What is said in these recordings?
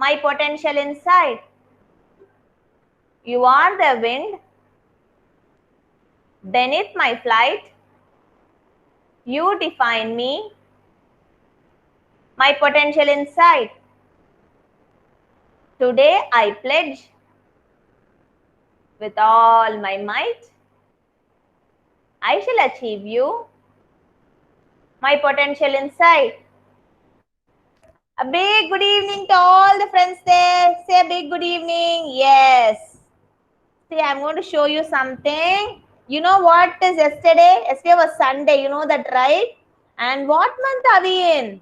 My potential inside. You are the wind beneath my flight. You define me. My potential inside. Today I pledge with all my might. I shall achieve you. My potential inside. A big good evening to all the friends there. Say a big good evening. Yes. See, I'm going to show you something. You know what is yesterday? Yesterday was Sunday. You know that, right? And what month are we in?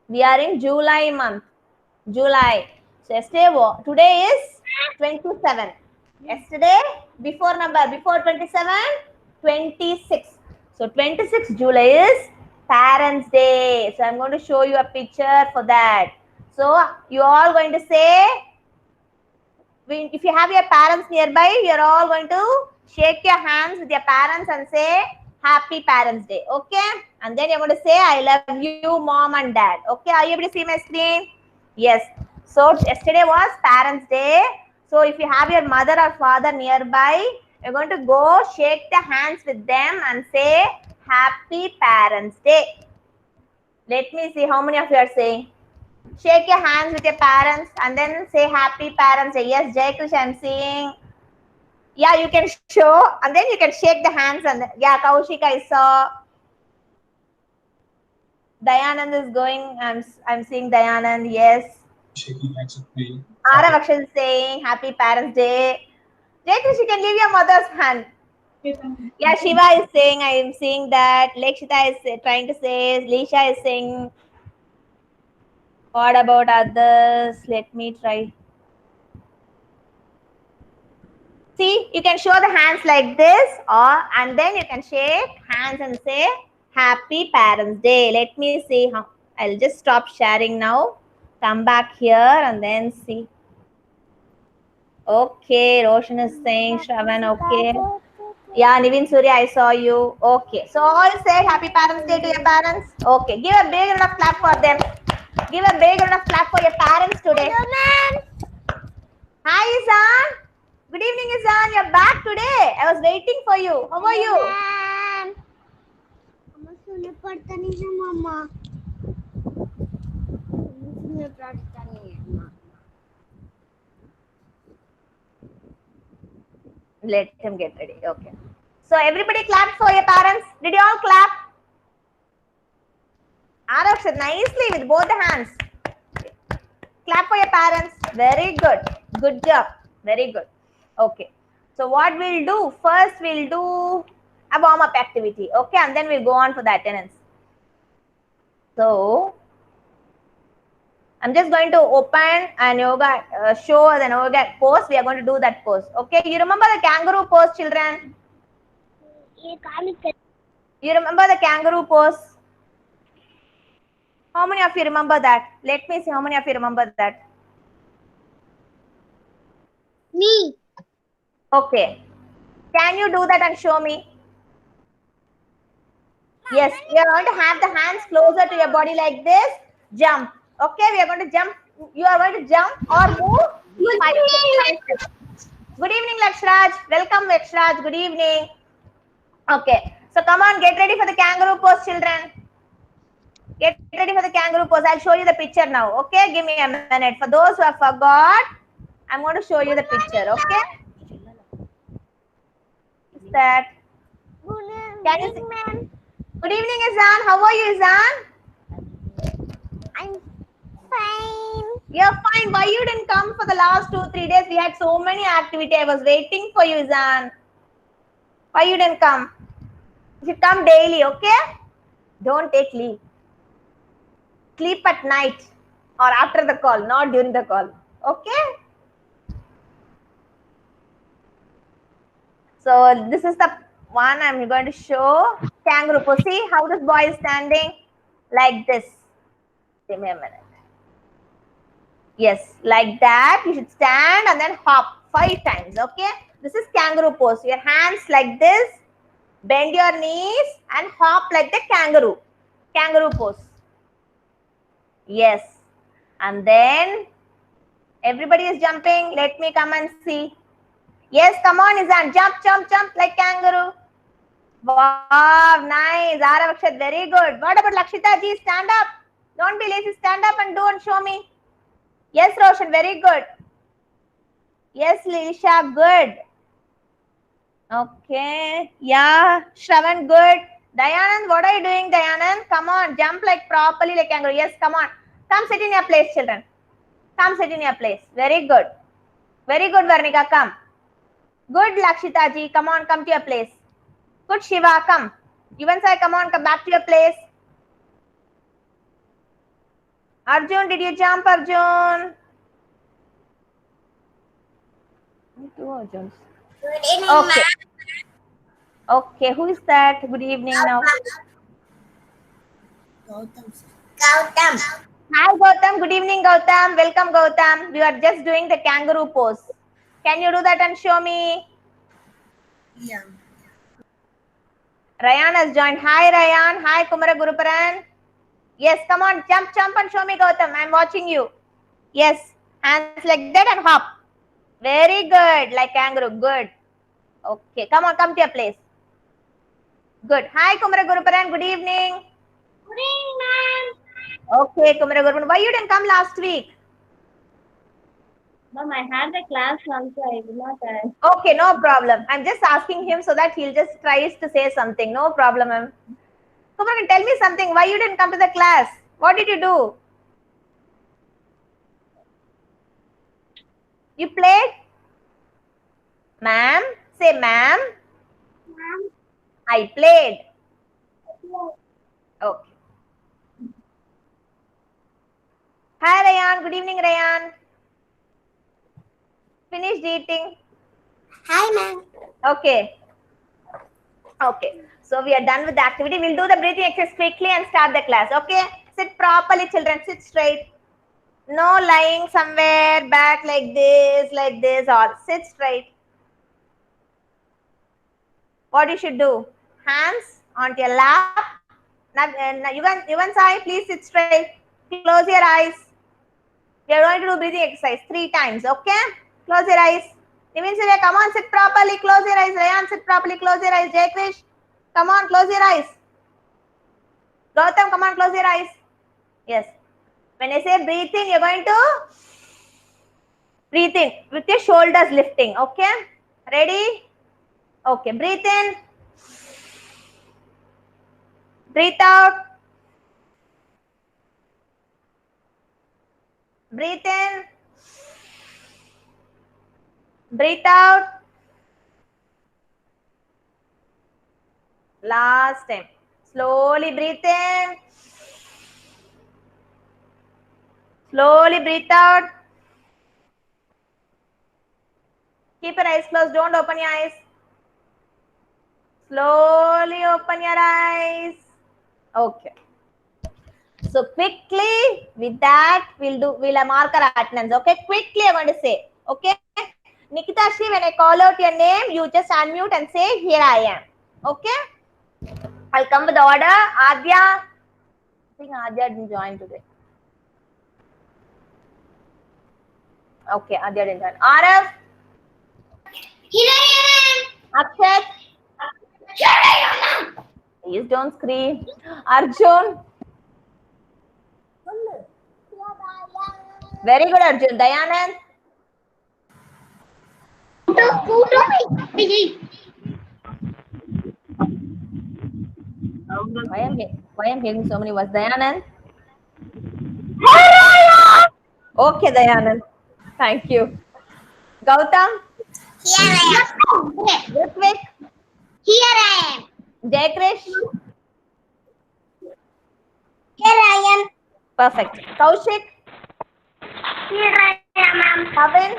We are in July month. July. So yesterday, today is 27. Yesterday, before number, before 27, 26. So 26 July is Parents Day. So I'm going to show you a picture for that. So you all going to say, if you have your parents nearby, you're all going to shake your hands with your parents and say, Happy Parents Day. Okay? And then you're going to say, I love you, mom and dad. Okay? Are you able to see my screen? Yes. So yesterday was Parents Day. So if you have your mother or father nearby, you're going to go shake the hands with them and say, Happy Parents Day. Let me see how many of you are saying. Shake your hands with your parents and then say Happy Parents Day. Yes, Jay Krish, I'm seeing. Yeah, you can show and then you can shake the hands and yeah, Kaushik, I saw. Dayanand is going. I'm seeing Dayanand. Yes. Shaking hands with me. Arav Akshay is saying Happy Parents Day. Jay Krish, you can leave your mother's hand. Yeah, Shiva is saying, I am seeing that. Lekshita is trying to say. Lisha is saying. What about others? Let me try. See, you can show the hands like this, and then you can shake hands and say Happy Parents Day. Let me see how. I'll just stop sharing now. Come back here and then see. Okay, Roshan is saying Shravan. Okay. Yeah, Nivin Surya, I saw you. Okay. So all say Happy Parents Day to your parents. Okay. Give a big enough clap for them. Give a big enough clap for your parents today. Hello, ma'am. Hi, Izan. Good evening, Izan. You're back today. I was waiting for you. How are you? Ma'am. Mama, सुनने पड़ता नहीं है मामा. सुनने पड़ता नहीं है मामा. Let him get ready. Okay. So everybody clapped for your parents. Did you all clap? Arav said nicely with both the hands. Clap for your parents. Very good. Good job. Very good. Okay. So what we'll do? First we'll do a warm-up activity. Okay. And then we'll go on for the attendance. So I'm just going to open a yoga show the yoga pose. We are going to do that pose. Okay. You remember the kangaroo pose, children? You remember the kangaroo pose? How many of you remember that? Let me see how many of you remember that. Me. Okay. Can you do that and show me? Yes, we are going to have the hands closer to your body like this. Jump. Okay, we are going to jump. You are going to jump or move 5 steps. Good evening, Lakshraj. Welcome, Lakshraj. Good evening. Okay, so come on, get ready for the kangaroo pose, children. Get ready for the kangaroo pose. I'll show you the picture now. Okay, give me a minute. For those who have forgot, I'm going to show you the picture. Okay. What's that? Can you see? Ma'am. Good evening, Izan. How are you, Izan? I'm fine. You're fine. Why you didn't come for the last 2-3 days? We had so many activities. I was waiting for you, Izan. Why you didn't come? You should come daily, okay? Don't take leave. Sleep at night or after the call, not during the call. Okay? So this is the one I'm going to show. Kangaroo pose. See how this boy is standing? Like this. Give me a minute. Yes, like that. You should stand and then hop 5 times. Okay? This is kangaroo pose. Your hands like this. Bend your knees and hop like the kangaroo. Kangaroo pose. Yes. And then everybody is jumping. Let me come and see. Yes, come on, Izan. Jump, jump, jump like kangaroo. Wow, nice. Arav Akshat, very good. What about Lakshita ji? Stand up. Don't be lazy. Stand up and do and show me. Yes, Roshan, very good. Yes, Lisha, good. Okay. Yeah, Shravan, good. Dayanand, what are you doing, Dayanand? Come on, jump like properly like kangaroo. Yes, come on. Come sit in your place, children. Come sit in your place. Very good. Very good, Varnika, come. Good, Lakshita ji. Come on, come to your place. Good, Shiva, come. Yuvan Sai, come on, come back to your place. Arjun, did you jump, Arjun? Two Arjuns. Good evening, Okay. Okay, who is that? Good evening now. Gautam. Gautam. Hi, Gautam. Good evening, Gautam. Welcome, Gautam. We are just doing the kangaroo pose. Can you do that and show me? Yeah. Rayan has joined. Hi, Rayan. Hi, Kumara Guruparan. Yes, come on. Jump, jump and show me, Gautam. I'm watching you. Yes, hands like that and hop. Very good. Like kangaroo. Good. Okay, come on. Come to your place. Good. Hi, Kumara Guruparan. Good evening. Good evening, ma'am. Okay, Kumara Guruparan. Why you didn't come last week? Ma'am, I had the class also. I did not. Okay, no problem. I'm just asking him so that he'll just tries to say something. No problem, ma'am. Kumara, tell me something. Why you didn't come to the class? What did you do? You played? Ma'am? Say, ma'am. Ma'am. I played. Okay. Hi, Rayan. Good evening, Rayan. Finished eating? Hi, ma'am. Okay. Okay. So we are done with the activity. We'll do the breathing exercise quickly and start the class. Okay. Sit properly, children. Sit straight. No lying somewhere back like this, or sit straight. What you should do? Hands onto your lap. Now, Yuvan Sai, please sit straight. Close your eyes. We are going to do breathing exercise 3 times. Okay? Close your eyes. Nivin Surya, come on, sit properly. Close your eyes. Rayan, sit properly. Close your eyes. Jay Krish, come on, close your eyes. Gautam, come on, close your eyes. Yes. When I say breathe in, you're going to breathe in with your shoulders lifting. Okay? Ready? Okay. Breathe in. Breathe out. Breathe in. Breathe out. Last time. Slowly breathe in. Slowly breathe out. Keep your eyes closed. Don't open your eyes. Slowly open your eyes. Okay. So quickly with that we'll mark our attendance. Okay. Quickly I'm going to say. Okay. Nikita Shri, when I call out your name, you just unmute and say, here I am. Okay. I'll come with the order. Adya. I think Adya didn't join today. Okay, Adya didn't join. Arav. Here I am. Akshat. Here I am. Please don't scream. Arjun. Very good, Arjun. Dayanand. Why I'm hearing so many words? Dayanand. Okay, Dayanand. Thank you. Gautam. Here I am. Ritvik. Here I am. Jayakrish. Here I am. Perfect. Kaushik. Here I am. Kavin.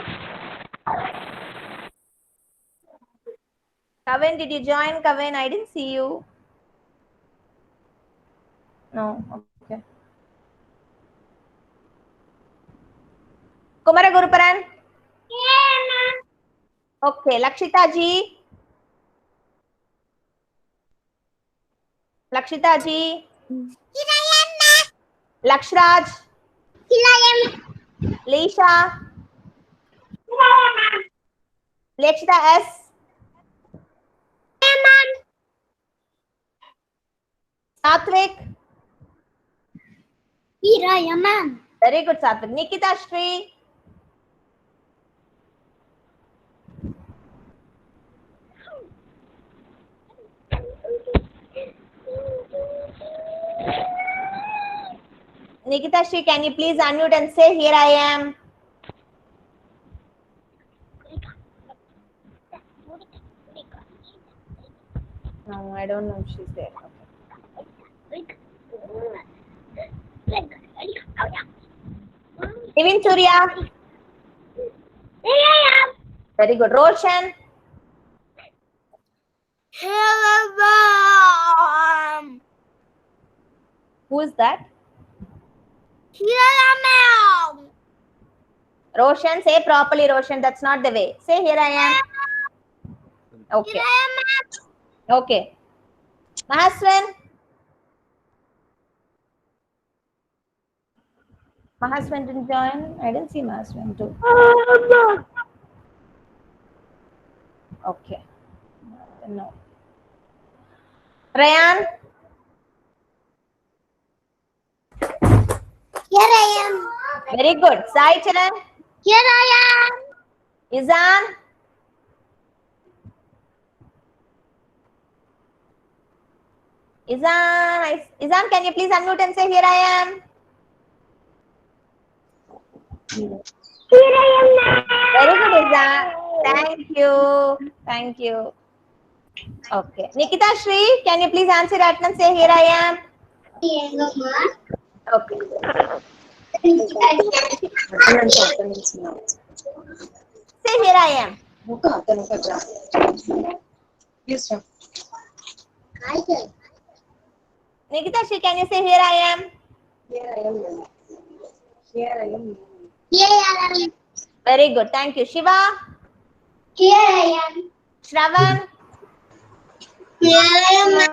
Kavin, did you join? Kavin, I didn't see you. No. Okay. Kumara Guruparan. Here I am. Okay. Lakshita ji. Lakshita ji. Here I am. Lakshraj. Here I am. Leisha. Lekshita S. Satvik. Here I am, ma'am. Very good, Satvik. Nikita Shri. Nikita Shri, can you please unmute and say, here I am? No, I don't know if she's there. Okay. Nivin Surya. Here I am. Very good. Roshan. Hello, ma'am. Who is that? Here I am, ma'am. Roshan, say properly, Roshan. That's not the way. Say, here I am. Okay. Here I am, ma'am. Okay. Mahaswin. Mahaswin didn't join. I didn't see Mahaswin too. Okay. No. Rayan. Here I am. Very good. Sai Charan. Here I am. Izan. Izan, can you please unmute and say, here I am? Here I am, ma'am. Very good, Izan. Thank you. Thank you. Okay. Nikita Shri, can you please answer that and say, here I am? Okay. Say, here I am. Yes, sir. Nikita Shri, can you say, here I am? Here I am. Here I am. Here I am. Very good. Thank you. Shiva. Here I am. Shravan. Here I am, ma'am.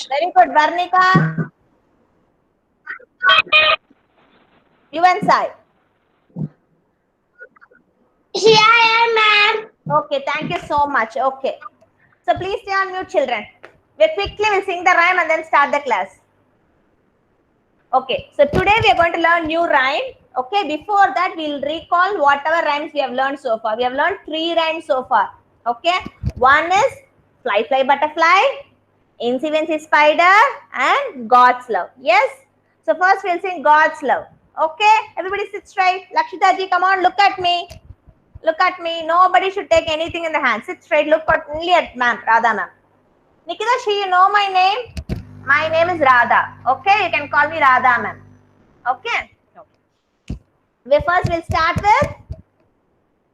Very good. Varnika. You and Sai. Here I am, ma'am. Okay. Thank you so much. Okay. So please stay on mute, children. We'll sing the rhyme and then start the class. Okay. So today we are going to learn new rhyme. Okay. Before that, we'll recall whatever rhymes we have learned so far. We have learned 3 rhymes so far. Okay. One is fly, fly, butterfly, incy, wincy, spider, and God's love. Yes. So first we'll sing God's love. Okay. Everybody sit straight. Lakshita ji, come on. Look at me. Look at me. Nobody should take anything in the hand. Sit straight. Look only at ma'am, Radha ma'am. Nikita Shri, you know my name? My name is Radha. Okay, you can call me Radha ma'am. Okay. First we'll start with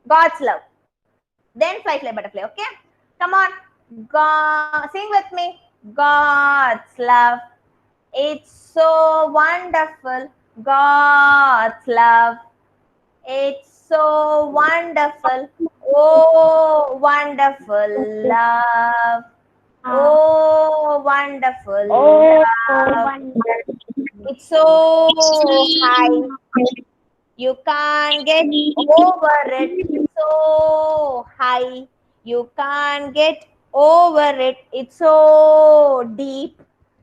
God's love. Then fly, fly, butterfly. Okay. Come on. Sing with me. God's love. It's so wonderful. God's love. It's so wonderful. Oh, wonderful love. Oh, wonderful love. It's so high. You can't get over it. It's so high. You can't get over it. It's so deep.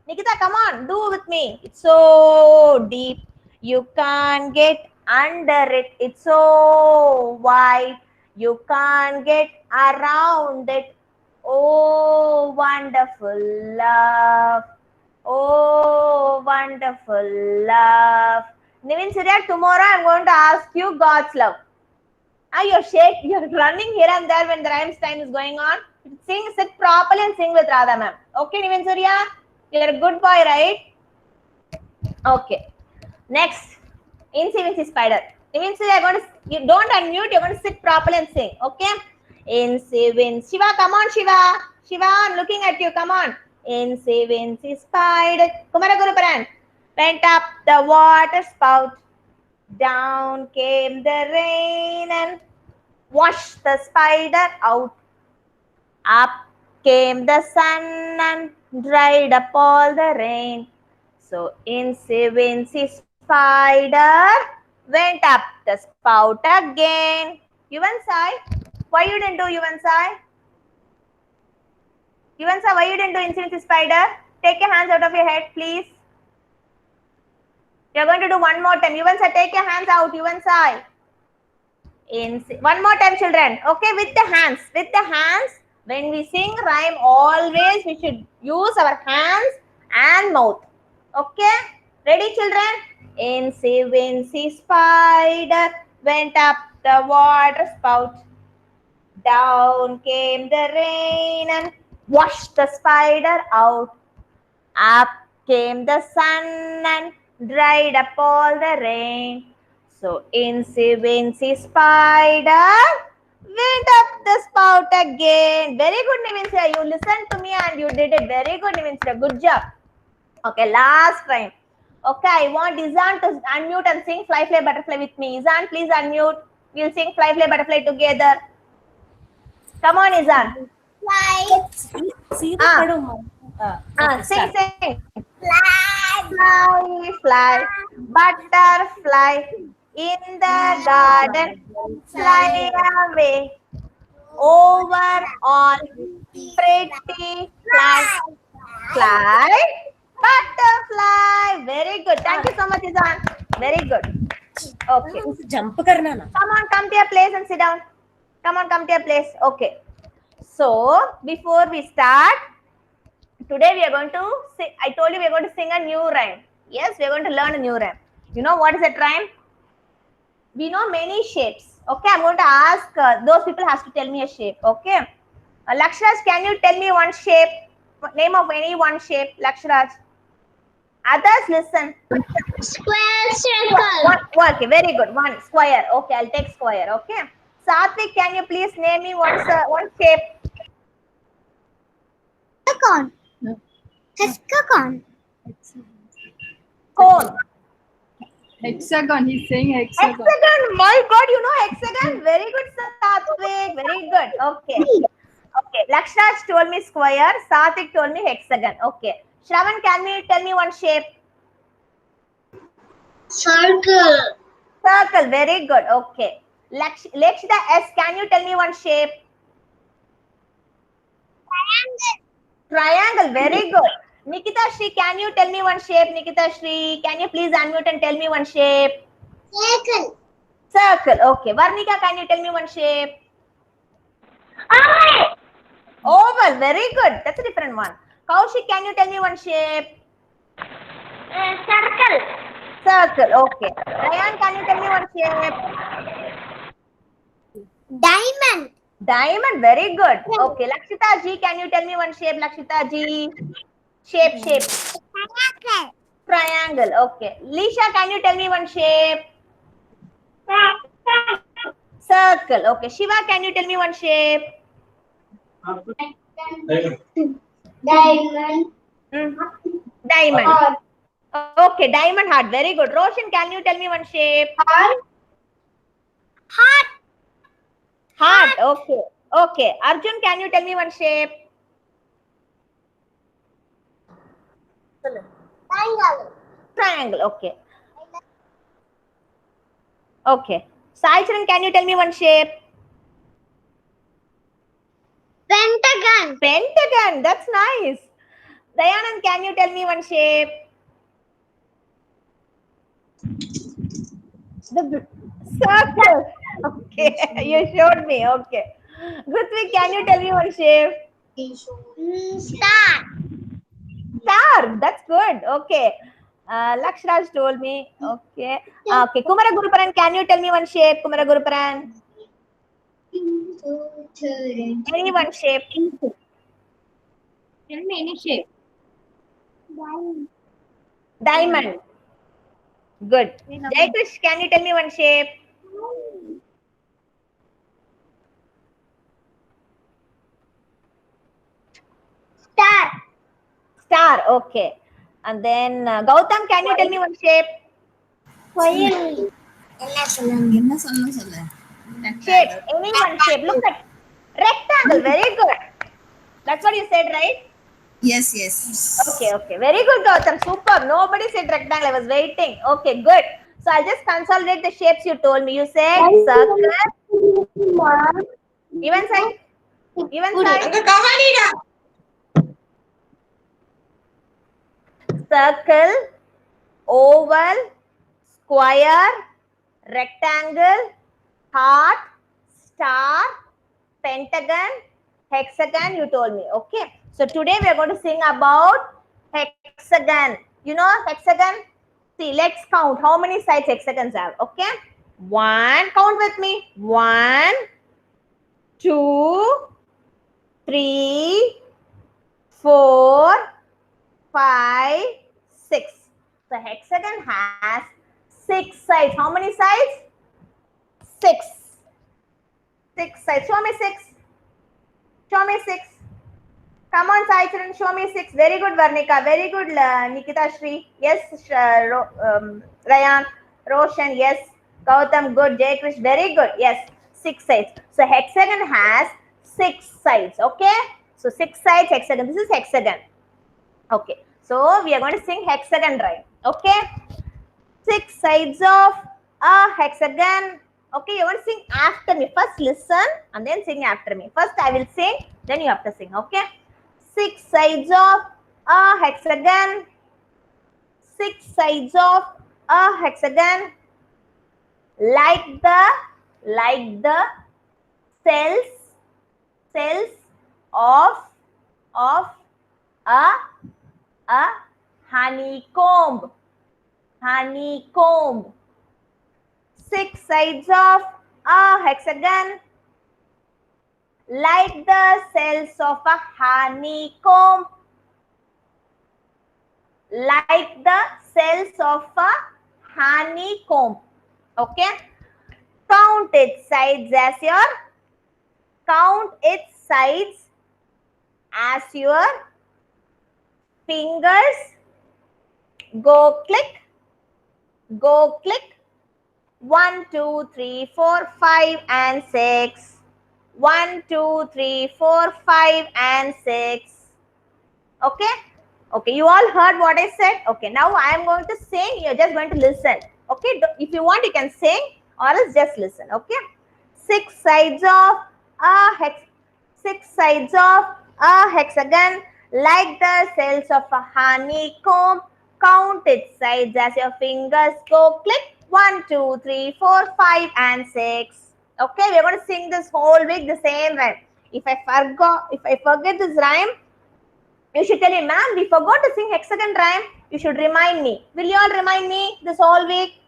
Nikita, come on, do with me. It's so deep. You can't get under it. It's so wide. You can't get around it. Oh, wonderful love. Oh, wonderful love. Nivin Surya, tomorrow I'm going to ask you God's love. You're running here and there when the rhymes time is going on. Sit properly and sing with Radha ma'am. Okay, Nivin Surya? You're a good boy, right? Okay. Next, Incy Wincy Spider. Nivin Surya, you don't unmute, you're going to sit properly and sing. Okay? Incy Wincy. Shiva, come on, Shiva. Shiva, I'm looking at you. Come on. Incy Wincy Spider. Kumara Guru Paran. Went up the water spout. Down came the rain and washed the spider out. Up came the sun and dried up all the rain. So Incy Wincy Spider went up the spout again. Yuvansai, why you didn't do Yuvansai? Yuvansai, why you didn't do infinity spider? Take your hands out of your head, please. You're going to do one more time. Yuvansai, take your hands out. Yuvansai. One more time, children. Okay, with the hands. With the hands. When we sing rhyme, always we should use our hands and mouth. Okay? Ready, children? Incy spider went up the water spout. Down came the rain and washed the spider out. Up came the sun and dried up all the rain. So Incy spider went up the spout again. Very good, Nivinsha. You listened to me and you did it. Very good, Nivinsha. Good job. Okay, last time. Okay, I want Izan to unmute and sing Fly, Fly, Butterfly with me. Izan, please unmute. We'll sing Fly, Fly, Butterfly together. Come on, Izan. Fly. See the Sing. Fly. Fly, fly, butterfly in the garden, fly away over on pretty fly. Fly, butterfly. Very good. Thank you so much, Izan. Very good. Okay. Jump karna na. Come on, come to your place and sit down. Come on, come to your place. Okay. So, before we start, today we are going to sing. I told you we are going to sing a new rhyme. Yes, we are going to learn a new rhyme. You know what is that rhyme? We know many shapes. Okay, I'm going to ask those people has to tell me a shape. Okay. Lakshraj, can you tell me one shape? Name of any one shape, Lakshraj. Others listen. Square circle. Okay, very good. One square. Okay, I'll take square. Okay. Satvik, can you please name me one shape? Hexagon. Hexagon. Cone. Hexagon, he's saying hexagon. Hexagon. My God, you know hexagon. Very good, Satvik. Very good. Okay. Okay. Lakshraj told me square. Satvik told me hexagon. Okay. Shravan, can you tell me one shape? Circle. Circle. Very good. Okay. Lakshita S, can you tell me one shape? Triangle. Triangle. Very good. Nikita Shri, can you tell me one shape? Nikita Shri, can you please unmute and tell me one shape? Circle. Circle. Okay. Varnika, can you tell me one shape? Oval. Oval. Very good. That's a different one. Kaushik, can you tell me one shape? Circle. Circle. Okay. Ryan, can you tell me one shape? Diamond. Diamond. Very good. Okay. Lakshita Ji, can you tell me one shape? Lakshita Ji. Shape. Triangle. Triangle. Okay. Lisha, can you tell me one shape? Circle. Okay. Shiva, can you tell me one shape? Diamond. Diamond. Okay. Diamond heart. Very good. Roshan, can you tell me one shape? Heart. Heart. Okay. Okay. Arjun, can you tell me one shape? Triangle. Triangle. Okay. Okay. Saicharan, can you tell me one shape? Pentagon. Pentagon. That's nice. Dayanand, can you tell me one shape? The circle. Okay. You showed me. Okay. Guthvik, can you tell me one shape? Star. Star. That's good. Okay. Lakshraj told me. Okay. Okay. Kumara Guruparan, can you tell me one shape? Kumara Guruparan. Any one shape. Tell me any shape. Diamond. Good. Jayakrish, can you tell me one shape? Star. Star. Okay. And then Gautam, can you tell me one shape? Coil. Shape. Any one shape. Look at rectangle. Very good. That's what you said, right? Yes. Okay. Very good, Gautam. Super. Nobody said rectangle. I was waiting. Okay, good. So I'll just consolidate the shapes you told me. You said circle, even side, circle, oval, square, rectangle, heart, star, pentagon, hexagon, you told me. Okay. So today we are going to sing about hexagon. You know hexagon? See, let's count how many sides hexagons have. Okay. One, count with me. 1, 2, 3, 4, 5, 6. The hexagon has 6 sides. How many sides? 6. 6 sides. Show me 6. Show me 6. Come on, Sai Charan, show me 6. Very good, Varnika. Very good, Nikita Shri. Yes, Rayan. Roshan, yes. Gautam, good. Jay Krish, very good. Yes, 6 sides. So hexagon has 6 sides. Okay. So 6 sides hexagon. This is hexagon. Okay. So we are going to sing hexagon rhyme. Okay. 6 sides of a hexagon. Okay, you're going to sing after me. First listen and then sing after me. First I will sing, then you have to sing. Okay. 6 sides of a hexagon. 6 sides of a hexagon. Like the cells of a honeycomb. 6 sides of a hexagon. Like the cells of a honeycomb. Like the cells of a honeycomb. Okay. Count its sides as your fingers go click. 1, 2, 3, 4, 5 and 6. 1, 2, 3, 4, 5 and 6. Okay. Okay, you all heard what I said. Okay, now I am going to sing. You're just going to listen. Okay, if you want, you can sing or else just listen. Okay. 6 sides of a hexagon, like the cells of a honeycomb. Count its sides as your fingers go click. 1, 2, 3, 4, 5 and 6. Okay, we're going to sing this whole week the same rhyme. If I forget this rhyme, you should tell me, ma'am, we forgot to sing hexagon rhyme. You should remind me. Will you all remind me this whole week?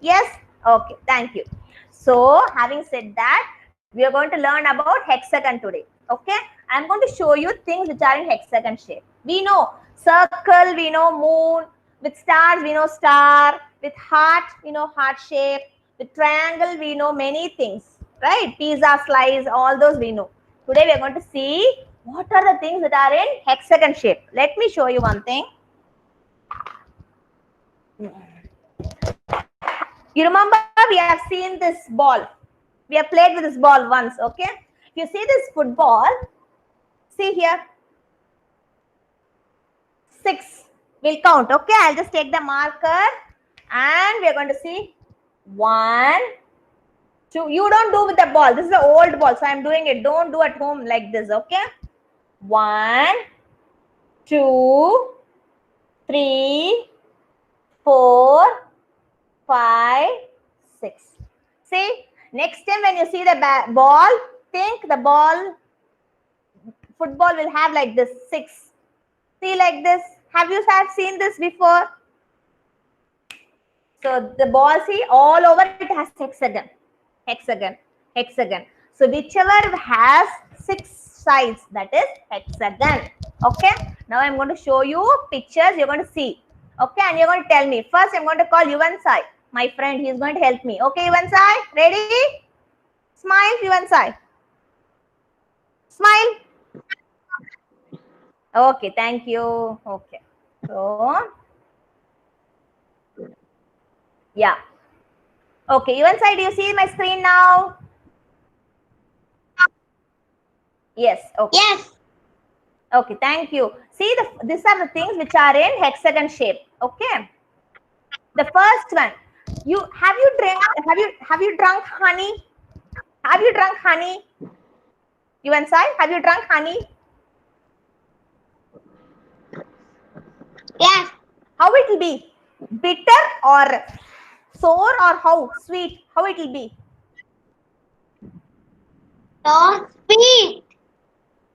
Yes? Okay, thank you. So, having said that, we are going to learn about hexagon today. Okay? I'm going to show you things which are in hexagon shape. We know circle, we know moon. With stars, we know star. With heart, we know heart shape. With triangle, we know many things. Right? Pizza slice, all those we know. Today, we are going to see what are the things that are in hexagon shape. Let me show you one thing. You remember we have seen this ball. We have played with this ball once, okay? If you see this football, see here. 6. We'll count, okay? I'll just take the marker and we're going to see 1, 2. You don't do with the ball. This is the old ball, so I'm doing it. Don't do at home like this, okay? 1, 2, 3, 4, 5, 6. See, next time when you see the ball, think the football will have like this 6. See like this. Have you seen this before? So the ball, see, all over it has hexagon. So whichever has 6 sides, that is hexagon. Okay. Now I'm going to show you pictures. You're going to see. Okay, and you're going to tell me. First, I'm going to call Yuvan Sai, my friend. He's going to help me. Okay, Yuvan Sai, ready? Smile, Yuvan Sai. Smile. Okay, thank you. Okay. So, yeah. Okay, Yuvan Sai, do you see my screen now? Yes. Okay. Yes. Okay, thank you. See, these are the things which are in hexagon shape. Okay. The first one, Have you drunk honey? Have you drunk honey? You inside? Have you drunk honey? Yes. How it will be? Bitter or sour or how? Sweet. How it will be? So sweet.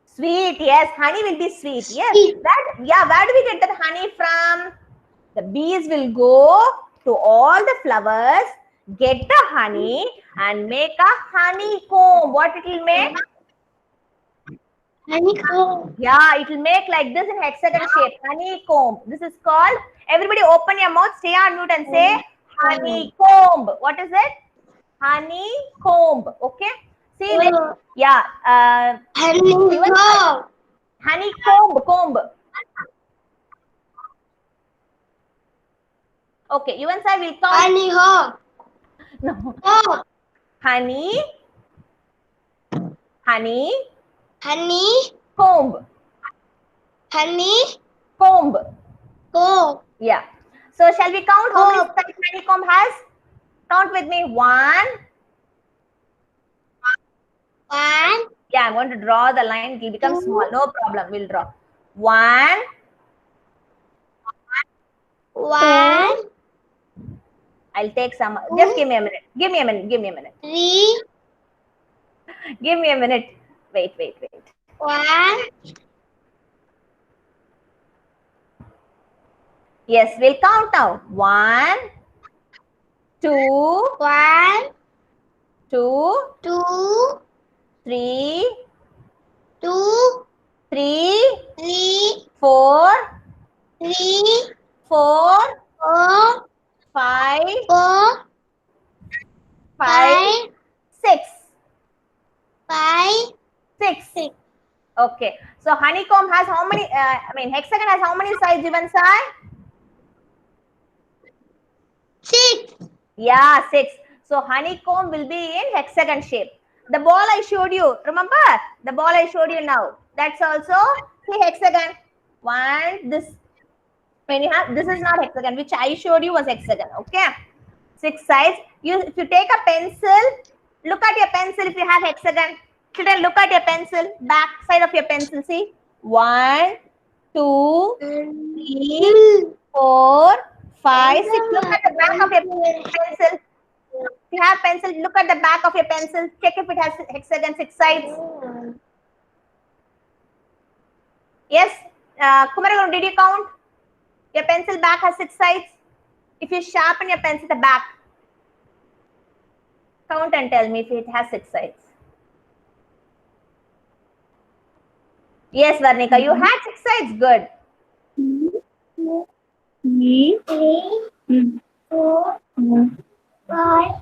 Sweet. Yes, honey will be sweet. Yes. Sweet. Where do we get that honey from? The bees will go to all the flowers, get the honey and make a honeycomb. What it will make? Honeycomb. Yeah, it will make like this in hexagon shape. Honeycomb. This is called, everybody open your mouth, stay on mute and say honeycomb. What is it? Honeycomb. Okay. See, yeah. Honeycomb. Honeycomb. Comb. Okay, you and I will count. Honeycomb. No. Oh. Honey. Honey. Honey. Comb. Honey. Comb. Comb. Yeah. So shall we count how many Comb. sides honeycomb has? Count with me. 1. One. Yeah, I'm going to draw the line. It will become small. No problem. We'll draw. 1. One. I'll take some. Just give me a minute. Give me a minute. Give me a minute. 3. Give me a minute. Wait. 1. Yes, we'll count now. 1, 2, 1. 2, 2. 3, 2. 3, 3. 4, 3. 4, 4. 5, 4. 5, 6. 5. 6. Okay. So honeycomb has how many? Hexagon has how many sides? Even side? 6. Yeah, 6. So honeycomb will be in hexagon shape. The ball I showed you, remember? The ball I showed you now. That's also the hexagon. This. When you have, this is not hexagon, which I showed you was hexagon. Okay. 6 sides. If you take a pencil, look at your pencil if you have hexagon. Children, look at your pencil, back side of your pencil. See, 1, 2, 3, 4, 5, 6. Look at the back of your pencil. If you have pencil, look at the back of your pencil. Check if it has hexagon 6 sides. Yes, Kumaragaram, did you count? Your pencil back has 6 sides. If you sharpen your pencil, the back. Count and tell me if it has 6 sides. Yes, Varnika, you had 6 sides. Good. 3, 4, 5.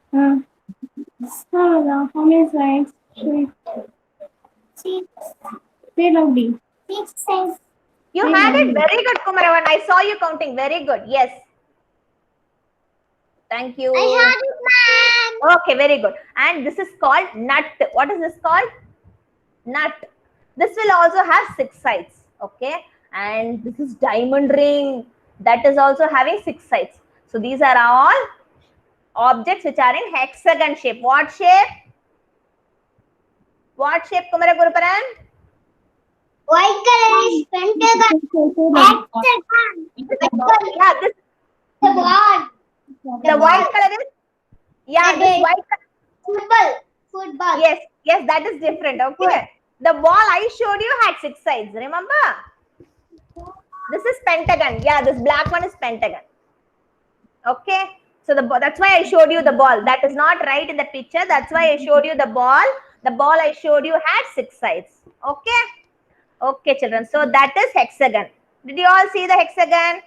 How many sides? 6. Say loudly. 6 sides. You had it very good, Kumaravan. I saw you counting. Very good. Yes. Thank you. I had it, ma'am. Okay, very good. And this is called nut. What is this called? Nut. This will also have 6 sides. Okay. And this is diamond ring. That is also having 6 sides. So these are all objects which are in hexagon shape. What shape? What shape, Kumara Guruparan? White color is pentagon. Hexagon. Yeah, this, The ball. the white color is, yeah, this white color. Football. Yes, that is different. Okay. The ball I showed you had 6 sides. Remember? This is pentagon. Yeah, this black one is pentagon. Okay. So that's why I showed you the ball. That is not right in the picture. That's why I showed you the ball. The ball I showed you had 6 sides. Okay. Okay, children. So that is hexagon. Did you all see the hexagon?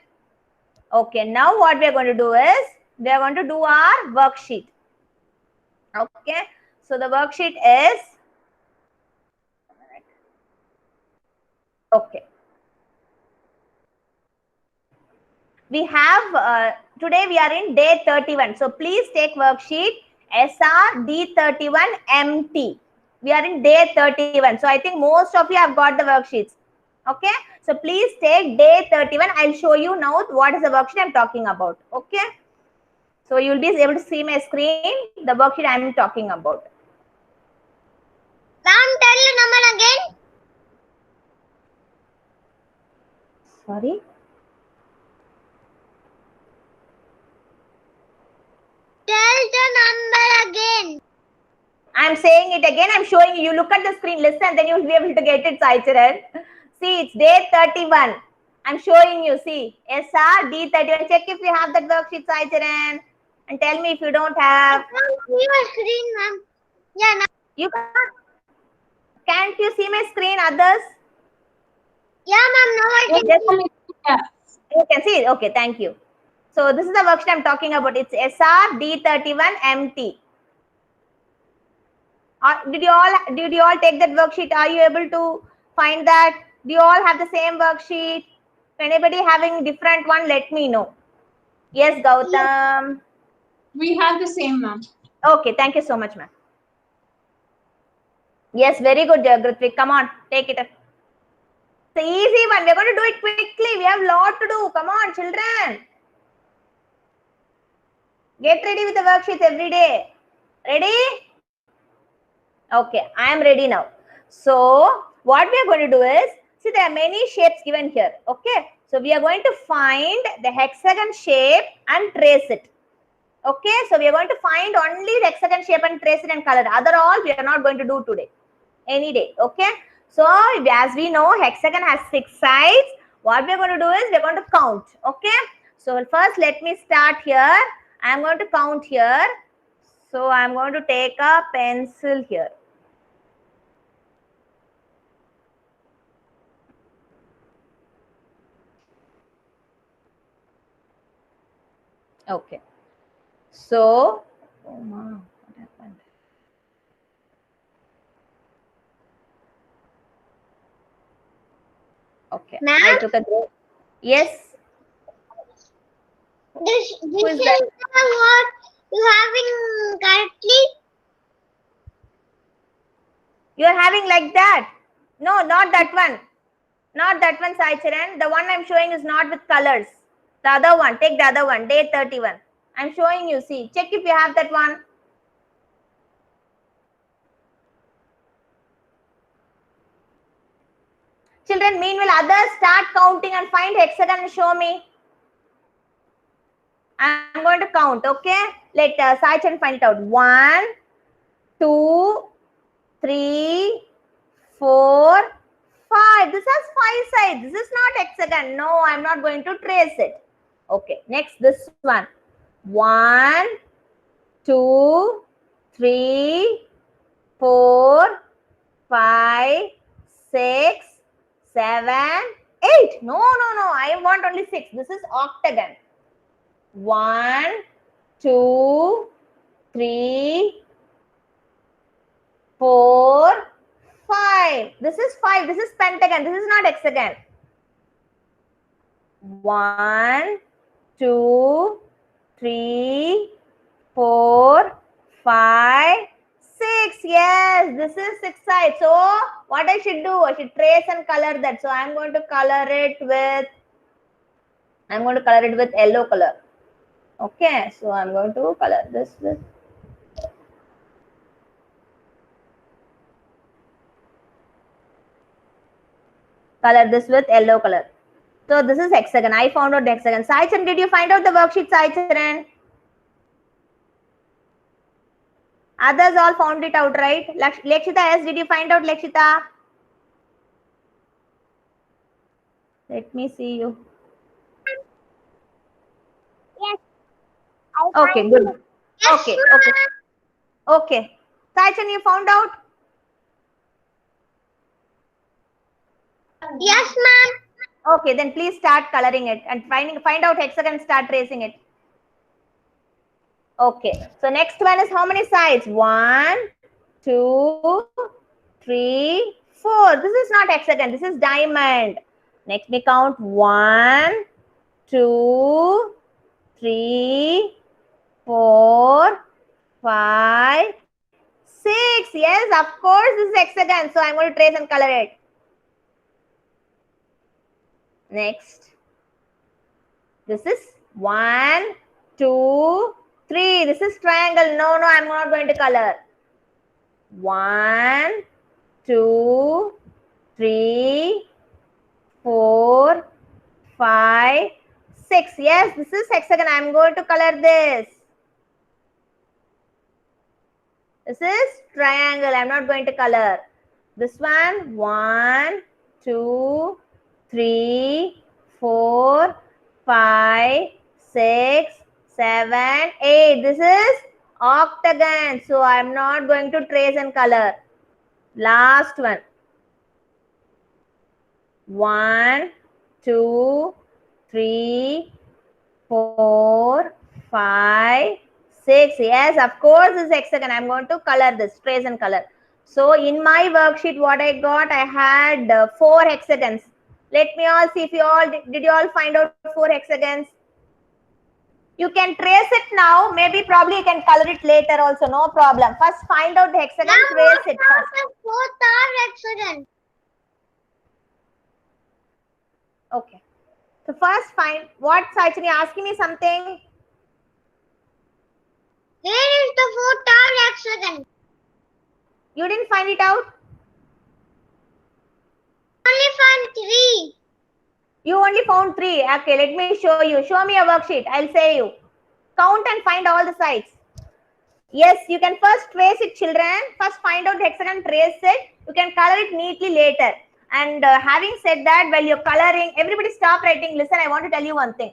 Okay. Now what we are going to do is we are going to do our worksheet. Okay. So the worksheet is, okay. We have, today we are in day 31. So please take worksheet SRD31MT. We are in day 31. So I think most of you have got the worksheets. Okay. So please take day 31. I'll show you now what is the worksheet I'm talking about. Okay. So you'll be able to see my screen, the worksheet I'm talking about. Ma'am, tell the number again. Sorry. Tell the number again. I'm saying it again. I'm showing you. You look at the screen, listen, then you'll be able to get it, Sai Charan. See, it's day 31. I'm showing you. See, SR D31. Check if you have that worksheet, Sai Charan, and tell me if you don't have. I can't see your screen, ma'am. Yeah, now. You can't you see my screen, others? Yeah, ma'am. Now I can Yes, see. Yeah. you can see it. Okay, thank you. So this is the worksheet I'm talking about. It's SR D31 MT. Did you all take that worksheet? Are you able to find that? Do you all have the same worksheet? If anybody having different one, let me know. Yes, Gautam. We have the same, ma'am. Okay, thank you so much, ma'am. Yes, very good, Grithvik. Come on, take it. It's an easy one. We're going to do it quickly. We have a lot to do. Come on, children. Get ready with the worksheets every day. Ready? Okay, I am ready now. So, what we are going to do is, see, there are many shapes given here. Okay, so we are going to find the hexagon shape and trace it. Okay, so we are going to find only the hexagon shape and trace it and color. Other all we are not going to do today. Any day. Okay, so as we know, hexagon has 6 sides. What we are going to do is we are going to count. Okay, so first let me start here. I am going to count here. So I am going to take a pencil here. Okay. So, oh ma, what happened? Okay. Ma'am? I took a break. Yes. This is is that? what you having correctly. You are having like that? No, not that one. Not that one, Sai Charan. The one I'm showing is not with colors. The other one. Take the other one. Day 31. I'm showing you. See. Check if you have that one. Children, meanwhile, others start counting and find hexagon and show me. I'm going to count, okay? Let Sai Charan find it out. 1, 2, 3, 4, 5. This has 5 sides. This is not hexagon. No, I'm not going to trace it. Okay, next this one. 1, 2, 3, 4, 5, 6, 7, 8. No, I want only 6. This is octagon. 1, 2, 3, 4, 5. This is 5. This is pentagon. This is not hexagon. 1, 2, 3, 4, 5, 6. Yes, this is 6 sides. So what I should do? I should trace and color that. So I'm going to color it with yellow color. Okay, so I'm going to color this with yellow color. So this is hexagon. I found out the hexagon. Sai Charan, did you find out the worksheet, Sai Charan? Others all found it out, right? Lakshita, yes, did you find out, Lakshita? Let me see you. Yes. Okay, good. Yes, Okay, ma'am. okay. Okay. Sai Charan, you found out? Yes, ma'am. Okay, then please start coloring it and find out hexagon, start tracing it. Okay, so next one is how many sides? 1, 2, 3, 4. This is not hexagon, this is diamond. Next me count 1, 2, 3, 4, 5, 6. Yes, of course, this is hexagon. So I'm going to trace and color it. Next. This is 1, 2, 3. This is triangle. No, I'm not going to color. 1, 2, 3, 4, 5, 6. Yes, this is hexagon. I'm going to color this. This is triangle. I'm not going to color. This one, 1, 2, 3, 4, 5, 6, 7, 8. This is octagon. So I'm not going to trace and color. Last one. 1, 2, 3, 4, 5, 6. Yes, of course, this is hexagon. I'm going to color this, trace and color. So in my worksheet, what I got, I had 4 hexagons. Let me all see if you all did you all find out 4 hexagons? You can trace it now. Maybe probably you can color it later also. No problem. First, find out the hexagon. Trace it first. 4 are hexagon. Okay. So first, find what Saichini asking me something. Where is the 4 hexagon? You didn't find it out? Only found 3. You only found 3. Okay, let me show you. Show me a worksheet. I'll say you. Count and find all the sides. Yes, you can first trace it, children. First find out the hexagon, trace it. You can color it neatly later. And having said that, while you're coloring, everybody stop writing. Listen, I want to tell you one thing.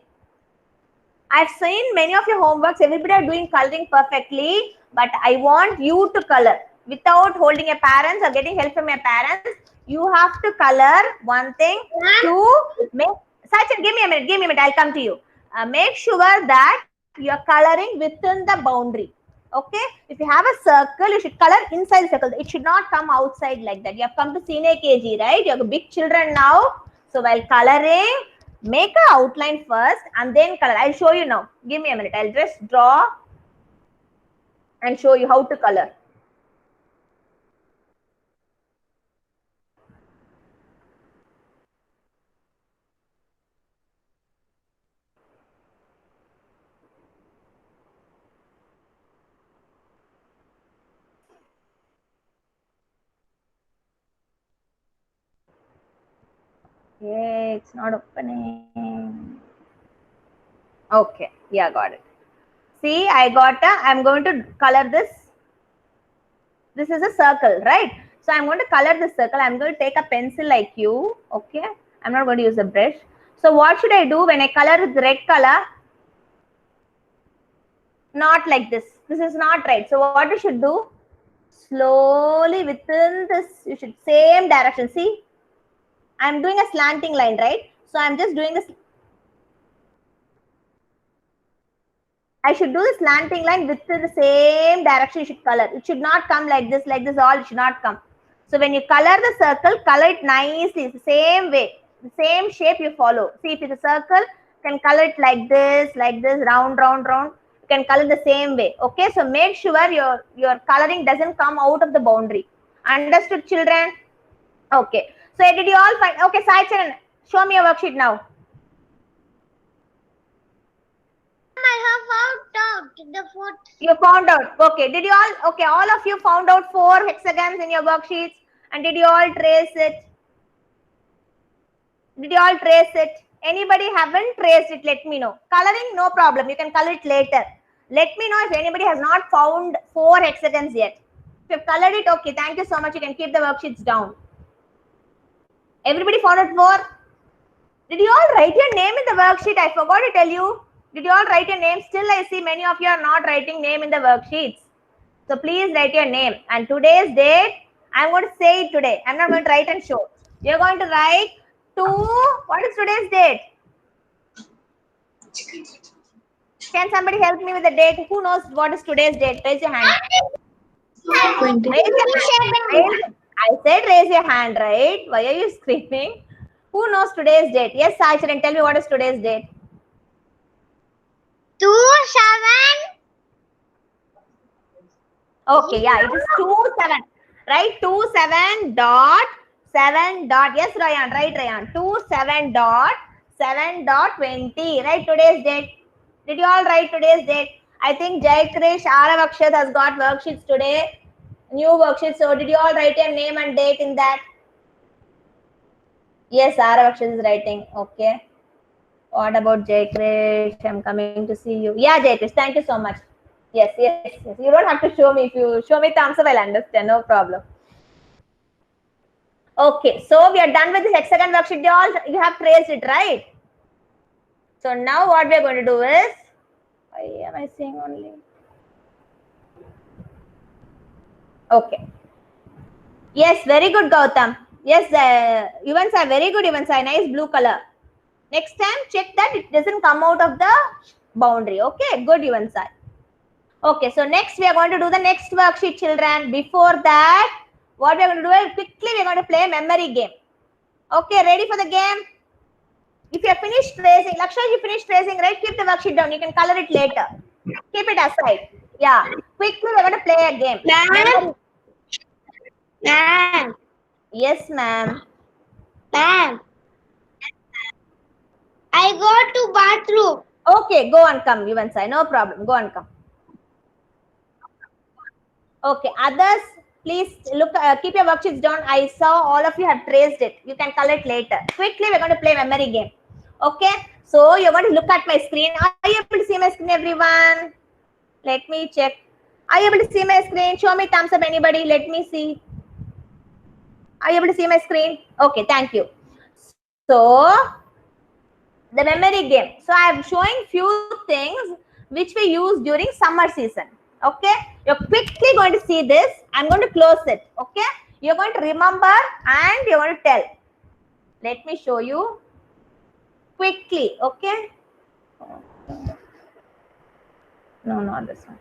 I've seen many of your homeworks. Everybody are doing coloring perfectly. But I want you to color without holding your parents or getting help from your parents. You have to color one thing. To make, Sachin, give me a minute. I'll come to you. Make sure that you're coloring within the boundary. Okay, if you have a circle, you should color inside the circle. It should not come outside like that. You have come to senior KG, right? You have big children now. So while coloring, make an outline first and then color. I'll show you now. Give me a minute. I'll just draw and show you how to color. Yeah, it's not opening. Okay, yeah, got it. See, I'm going to color this. This is a circle, right? So I'm going to color this circle. I'm going to take a pencil like you. Okay, I'm not going to use a brush. So what should I do when I color with red color? Not like this. This is not right. So what you should do? Slowly within this, you should same direction. See, I'm doing a slanting line, right? So I'm just doing this. I should do the slanting line within the same direction you should color. It should not come like this all. It should not come. So when you color the circle, color it nicely. It's the same way. The same shape you follow. See, if it's a circle, you can color it like this, round. You can color the same way. Okay, so make sure your coloring doesn't come out of the boundary. Understood, children? Okay. So did you all find? Okay, Saicharan, show me a worksheet now. I have found out the 4th. You found out. Okay. Did you all? Okay. All of you found out 4 hexagons in your worksheets. And did you all trace it? Did you all trace it? Anybody haven't traced it? Let me know. Coloring, no problem. You can color it later. Let me know if anybody has not found 4 hexagons yet. If you've colored it, okay. Thank you so much. You can keep the worksheets down. Everybody found out 4? Did you all write your name in the worksheet? I forgot to tell you. Did you all write your name? Still, I see many of you are not writing name in the worksheets. So please write your name. And today's date, I'm going to say it today. I'm not going to write and show. You're going to write what is today's date? Can somebody help me with the date? Who knows what is today's date? Raise your hand. 20. Raise your hand. I said raise your hand, right? Why are you screaming? Who knows today's date? Yes, Saicharan, tell me what is today's date? 2/7. Okay, yeah, it is 2/7, right? 2/7 dot 7 dot. Yes, Rayan, right, Rayan. 2/7 dot 7 dot 20. Right, today's date. Did you all write today's date? I think Jai Krish, Arav Akshat has got worksheets today. New worksheets. So did you all write your name and date in that? Yes, Arav Akshat is writing. Okay. What about Jai Krish? I'm coming to see you. Yeah, Jai Krish, thank you so much. Yes. You don't have to show me. If you show me thumbs up, I'll understand. No problem. Okay, so we are done with the hexagon worksheet. You have traced it, right? So now what we are going to do is, why am I seeing only? Okay. Yes, very good, Gautam. Yes, events are very good. Events are nice blue color. Next time, check that it doesn't come out of the boundary. Okay, good events are. Okay, so next we are going to do the next worksheet, children. Before that, what we are going to do is quickly we are going to play a memory game. Okay, ready for the game? If you have finished tracing, Laksha, you finished tracing, right? Keep the worksheet down. You can color it later. Keep it aside. Yeah. Quickly, we're going to play a game. Ma'am. Ma'am. Yes, ma'am. Ma'am. I go to bathroom. Okay, go and come, Yuvansai. No problem. Go and come. Okay, others, please look. Keep your worksheets down. I saw all of you have traced it. You can color it later. Quickly, we're going to play memory game. Okay, so you're going to look at my screen. Are you able to see my screen, everyone? Let me check. Are you able to see my screen? Show me thumbs up, anybody. Let me see. Are you able to see my screen? Okay, thank you. So, the memory game. So, I am showing few things which we use during summer season. Okay, you're quickly going to see this. I'm going to close it. Okay, you're going to remember and you're going to tell. Let me show you quickly. Okay, no, not this one.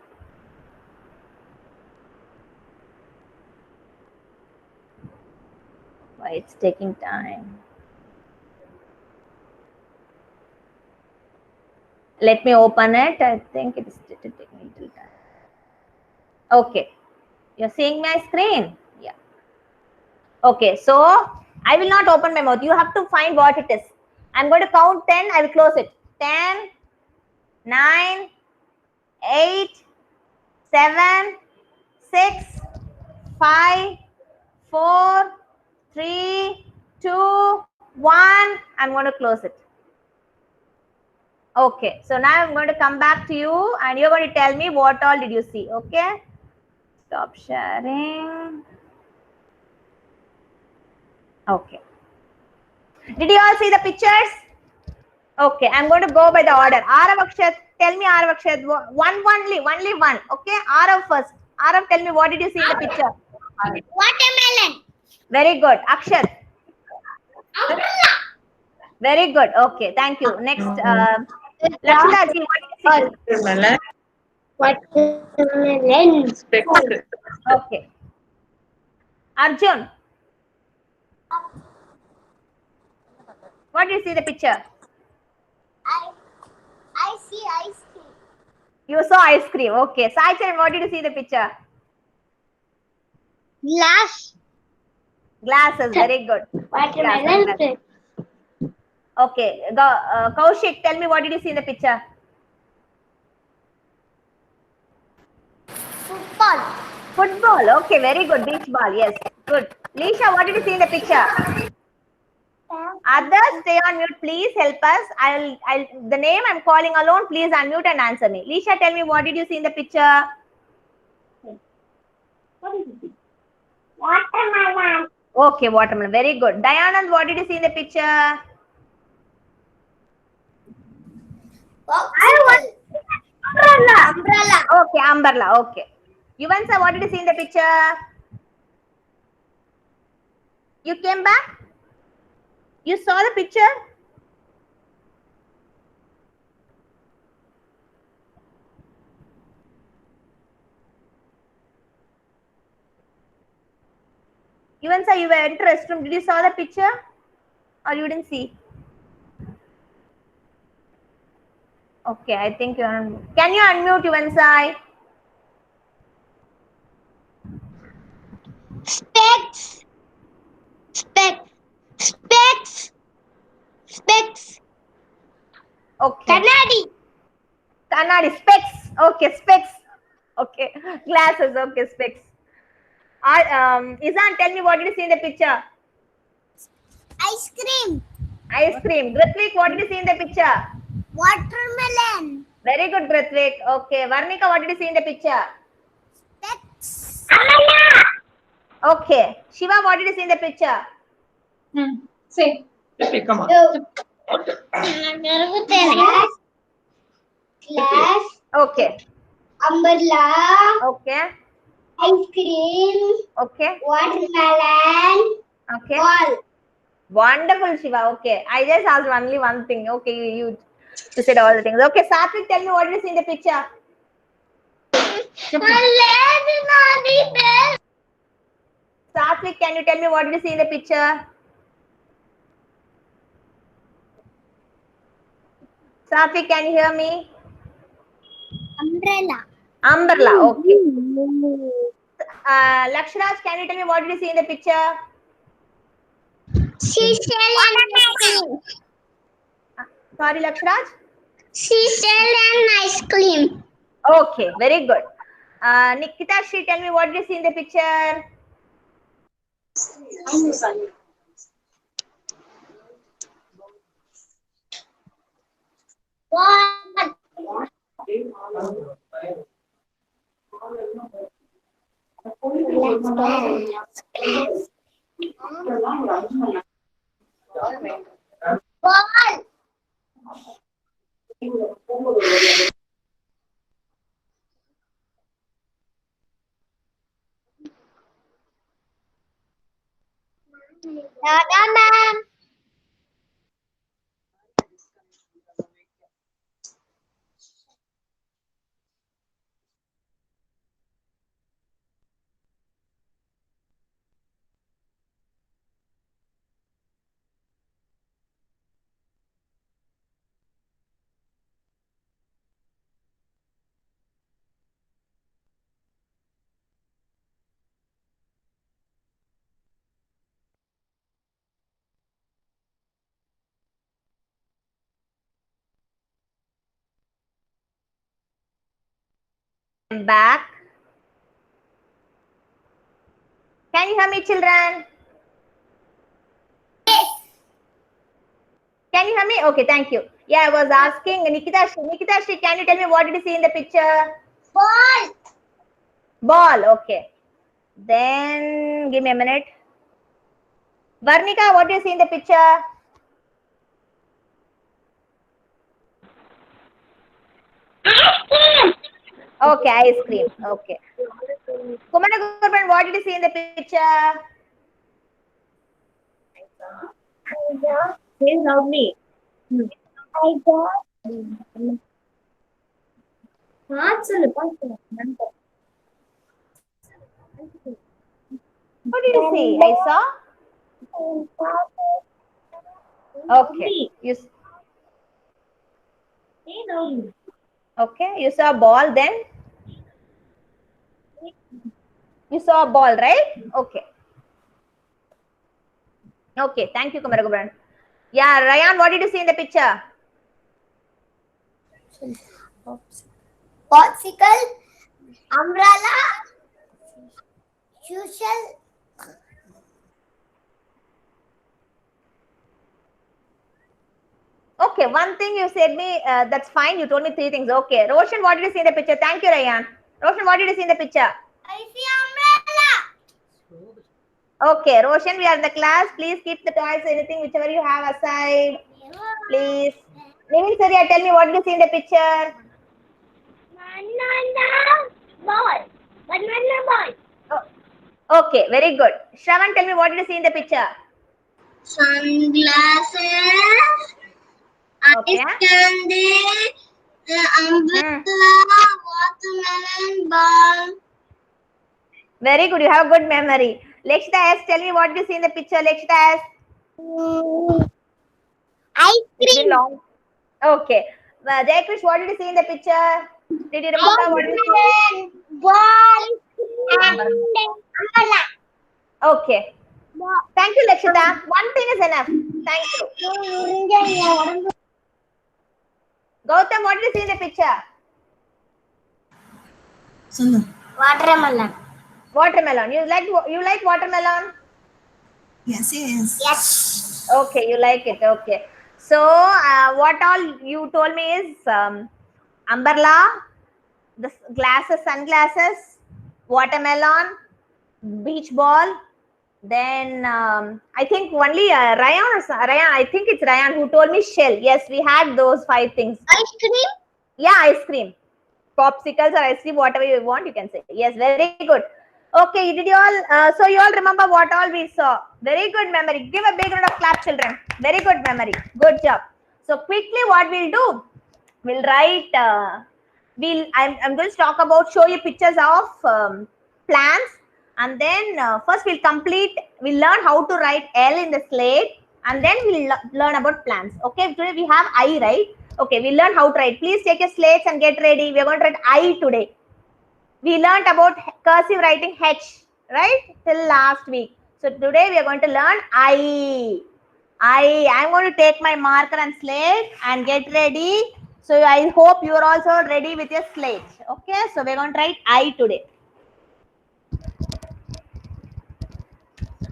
Why it's taking time? Let me open it. I think it is taking a little time. Okay, you're seeing my screen. Yeah. Okay, so I will not open my mouth. You have to find what it is. I'm going to count 10. I will close it. 10, 9, 8, 7, 6, 5, 4, 3, 2, 1. I'm going to close it. Okay, so now I'm going to come back to you and you're going to tell me what all did you see. Okay, stop sharing. Okay, did you all see the pictures? Okay, I'm going to go by the order. Arav Akshat, tell me Arav Akshat, only one. Okay, Arav first. Arav, tell me what did you see in the picture? Watermelon. Very good. Akshat. Umbrella. Very good. Okay, thank you. Next, Lakshita ji, what did you see? Watermelon. Okay. Arjun, what did you see the picture? I see ice cream. You saw ice cream. Okay. Saicharan, what did you see the picture? Glass. Glasses. Very good. Watermelon. Glasses. Okay. Kaushik, tell me what did you see in the picture? Football. Football. Okay. Very good. Beach ball. Yes. Good. Lisha, what did you see in the picture? Others, stay on mute. Please help us. The name I'm calling alone. Please unmute and answer me. Lisha, tell me what did you see in the picture? What did you see? Watermelon. Okay, watermelon. Very good. Dayanand, what did you see in the picture? Umbrella. Okay, umbrella. Okay. Yuvansa, what did you see in the picture? You came back? You saw the picture? Yuvansa, you were in the restroom. Did you saw the picture? Or you didn't see? Okay, I think you're on. Can you unmute Yuvansa? Specs. Specs. Specs. Specs. Okay. Kannadi. Kannadi, specs. Okay, specs. Okay, glasses. Okay, specs. Izan, tell me what did you see in the picture? Ice cream. Ice cream. Grithvik, what did you see in the picture? Watermelon. Very good, Grithvik. Okay, Varnika, what did you see in the picture? That's Okay, Shiva, what did you see in the picture? Say. Come on. glass, Okay, umbrella, okay, ice cream, okay, watermelon, okay. ball. Wonderful, Shiva. Okay, I just asked only one thing. Okay, you said all the things. Okay, Satvik, tell me what did you see in the picture? Satvik, can you tell me what did you see in the picture? Satvik, can you hear me? Umbrella. Umbrella. Okay. Lakshraj, can you tell me what did you see in the picture? Seashell and ice cream. Sorry, Lakshraj. Seashell and ice cream. Okay, very good. Nikita, she tell me what did you see in the picture? Ball. Ball. Dada, ma'am. I'm back. Can you hear me, children? Can you hear me? Okay, thank you. Yeah, I was asking Nikita, can you tell me what did you see in the picture? Ball. Ball. Okay. Then give me a minute. Varnika, what do you see in the picture? Okay, ice cream. Okay. Kumara Gurban, what did you see in the picture? Say loudly. I got What did you see? I saw. Okay. Say loudly. Okay. You saw a ball then? You saw a ball, right? Okay. Okay. Thank you, Kumara Gurban. Yeah, Ryan, what did you see in the picture? popsicle, umbrella, seashell. Okay, one thing you said me, that's fine. You told me three things. Okay. Roshan, what did you see in the picture? Thank you, Ryan. Roshan, what did you see in the picture? I see umbrella. Okay, Roshan, we are in the class. Please keep the toys, anything, whichever you have aside. Please. Nivin Surya, tell me what did you see in the picture? Banana ball. Banana ball. Oh, okay, very good. Shravan, tell me what did you see in the picture? Sunglasses, Okay. ice candy, umbrella, watermelon ball. Very good. You have a good memory. Lekshita S, tell me what did you see in the picture? Lekshita S. Ice It's been cream. long. Okay. Jayakrish, what did you see in the picture? Did you remember what did you see? Ball and umbrella. Okay. Thank you, Lakshita. One thing is enough. Thank you. Gautam, what did you see in the picture? Sunu. Watermelon. Watermelon. You like watermelon? Yes, yes. Yes. Okay, you like it. Okay. So what all you told me is umbrella, the glasses, sunglasses, watermelon, beach ball. Then I think only Ryan. I think it's Ryan who told me shell. Yes, we had those 5 things. Ice cream. Yeah, ice cream, popsicles or ice cream, whatever you want, you can say. Yes, very good. Okay, did you all? So you all remember what all we saw? Very good memory. Give a big round of clap, children. Very good memory. Good job. So quickly, what we'll do? We'll write. I'm going to talk about, show you pictures of plants, and then first we'll learn how to write L in the slate, and then we'll learn about plants. Okay, today we have I, right? Okay, we'll learn how to write. Please take your slates and get ready. We're going to write I today. We learned about cursive writing H, right? Till last week. So today we are going to learn I. I'm going to take my marker and slate and get ready. So I hope you are also ready with your slate. Okay, so we're going to write I today.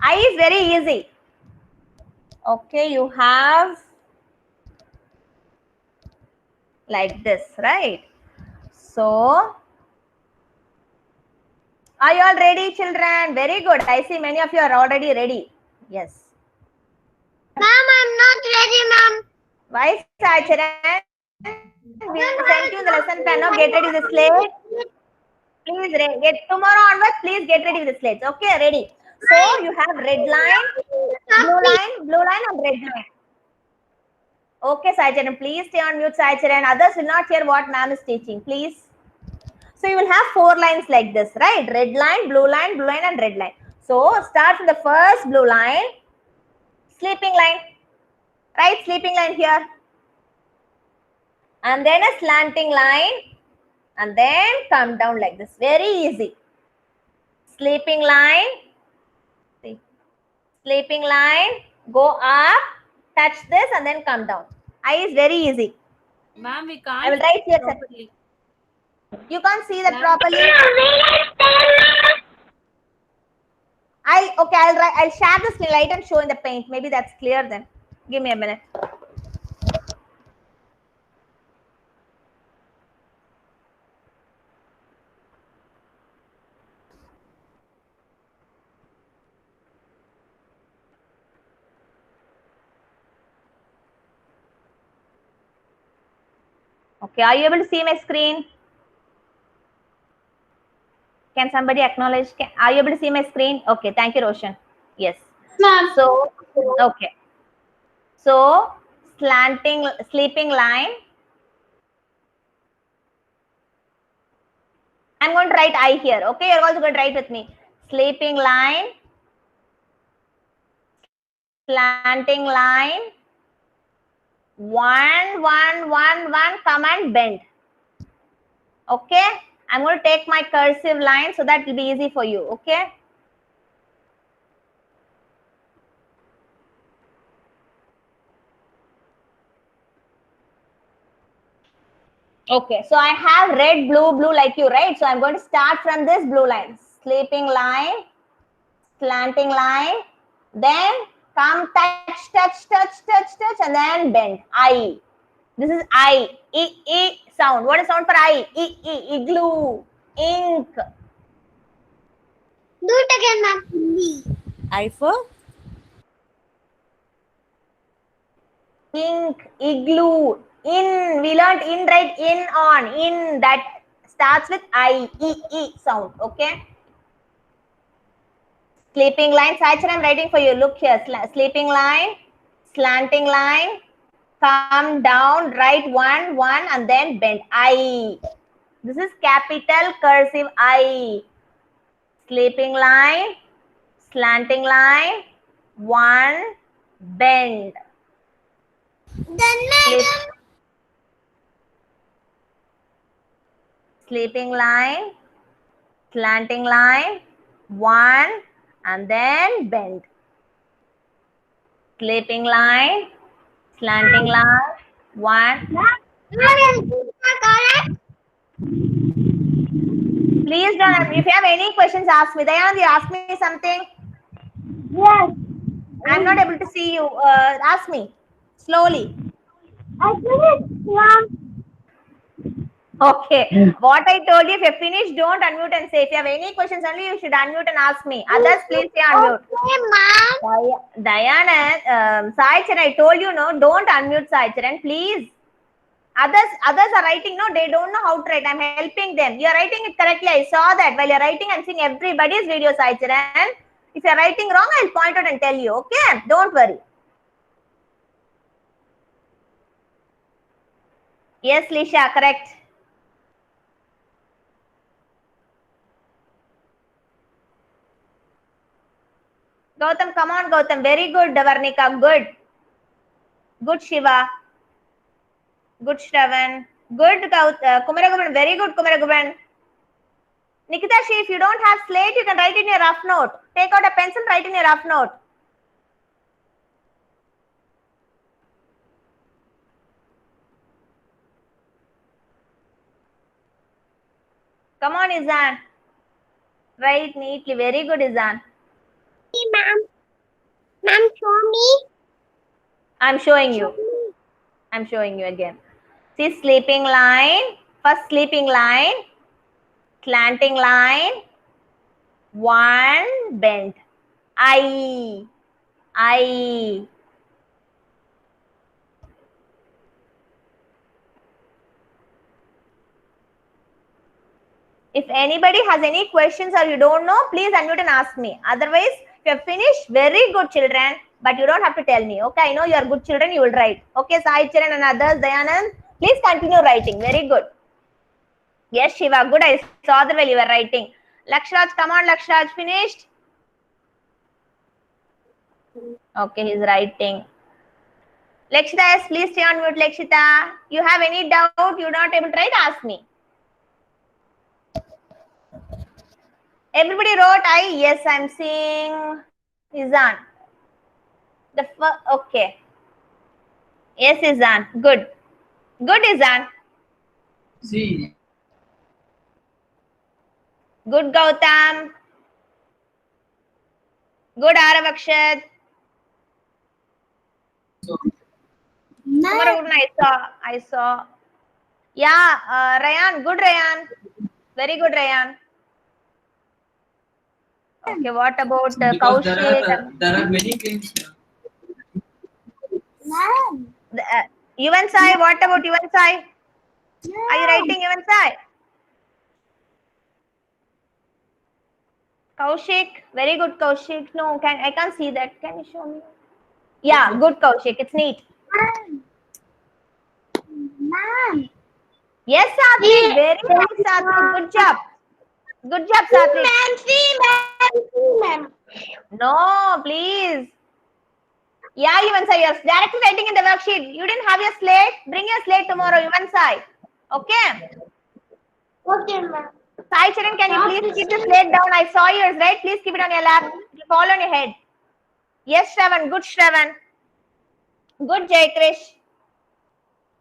I is very easy. Okay, you have like this, right? So are you all ready, children? Very good. I see many of you are already ready. Yes. Ma'am, I'm not ready, ma'am. Why, Sacharan? We sent you the lesson plan. Now get ready with the slate. Please get tomorrow onwards. Please get ready with the slates. Okay, ready. So you have red line, blue line, and red line. Okay, Sacharan. Please stay on mute, Sacharan. Others will not hear what ma'am is teaching. Please. So you will have 4 lines like this, right? Red line, and red line. So start from the first blue line, sleeping line. Right, sleeping line here. And then a slanting line, and then come down like this. Very easy. Sleeping line, see. Sleeping line, go up, touch this, and then come down. I is very easy. Ma'am, we can't. I will write here properly. You can't see that properly. I'll share the light and show in the paint. Maybe that's clear then. Give me a minute. Okay, are you able to see my screen? Can somebody acknowledge? Are you able to see my screen? Okay, thank you, Roshan. Yes. Ma'am. So, okay. So, sleeping line. I'm going to write I here. Okay, you're also going to write with me. Sleeping line, slanting line, 1, 1, 1, 1, come and bend. Okay, I'm going to take my cursive line so that it will be easy for you. Okay. Okay, so I have red, blue like you, right? So I'm going to start from this blue line. Sleeping line, slanting line, then come touch, and then bend. I. This is I. E sound. What is sound for I? Igloo, ink. Do it again, ma'am. I for Ink, igloo, in. We learned in, right? In, on, in. That starts with I. E sound. Okay. Sleeping line. Sachin, I'm writing for you. Look here. Sleeping line, slanting line, come down, write 1, 1, and then bend. I. This is capital cursive I. Sleeping line, slanting line, 1, bend. Then, madam. Sleeping line, slanting line, 1, and then bend. Sleeping line, slanting line, 1. Correct. Please don't. If you have any questions, ask me. Dayanand, you ask me something. Yes. I'm not able to see you. Ask me slowly. I finished, ma'am. Okay. What I told you, if you're finished, don't unmute and say. If you have any questions only, you should unmute and ask me. Others, please stay unmute. Okay, ma'am. Diana, Sai Charan, I told you, no, don't unmute Sai Charan, please. Others are writing, no, they don't know how to write. I'm helping them. You're writing it correctly. I saw that. While you're writing, I'm seeing everybody's video, Sai Charan. If you're writing wrong, I'll point out and tell you. Okay? Don't worry. Yes, Lisha, correct. Gautam, come on, Gautam. Very good, Varnika. Good. Good, Shiva. Good, Shravan. Good, Kumaraguban. Very good, Kumaraguban. Nikita, if you don't have slate, you can write in your rough note. Take out a pencil, write in your rough note. Come on, Izan. Write neatly. Very good, Izan. Ma'am. Ma'am, show me. I'm showing you. I'm showing you again. See, sleeping line. First sleeping line. Slanting line. One bend. I. If anybody has any questions or you don't know, please unmute and ask me. Otherwise, if you have finished, very good children, but you don't have to tell me. Okay, I know you are good children, you will write. Okay, Sai Charan and others, Dayanand, please continue writing. Very good. Yes, Shiva, good. I saw that while you were writing. Lakshraj, come on, Lakshraj, finished? Okay, he's writing. Lakshita, yes, please stay on mute, Lakshita. You have any doubt, you're not able to write, ask me. Everybody wrote I. Yes, I'm seeing Izan. Okay. Yes, Izan. Good. Good, Izan. See. Good, Gautam. Good, Aravakshad. I saw. Yeah, Rayan. Good, Rayan. Very good, Rayan. Okay, what about Kaushik? There are many games. Ma'am. Yuvan Sai, what about Yuvan Sai? Are you writing Yuvan Sai? Kaushik, very good, Kaushik. No, I can't see that. Can you show me? Yeah, good, Kaushik. It's neat. Ma'am. Yes, Satvik. Very nice, Satvik. Good job. Good job, Satvik. Ma'am. No, please. Yeah, Yuvan Sai, you're directly writing in the worksheet. You didn't have your slate? Bring your slate tomorrow, Yuvan Sai. Okay? Okay, ma'am. Sai Charan, can you please keep the slate down? I saw yours, right? Please keep it on your lap. It will fall on your head. Yes, Shravan. Good, Shravan. Good, Jai Krish.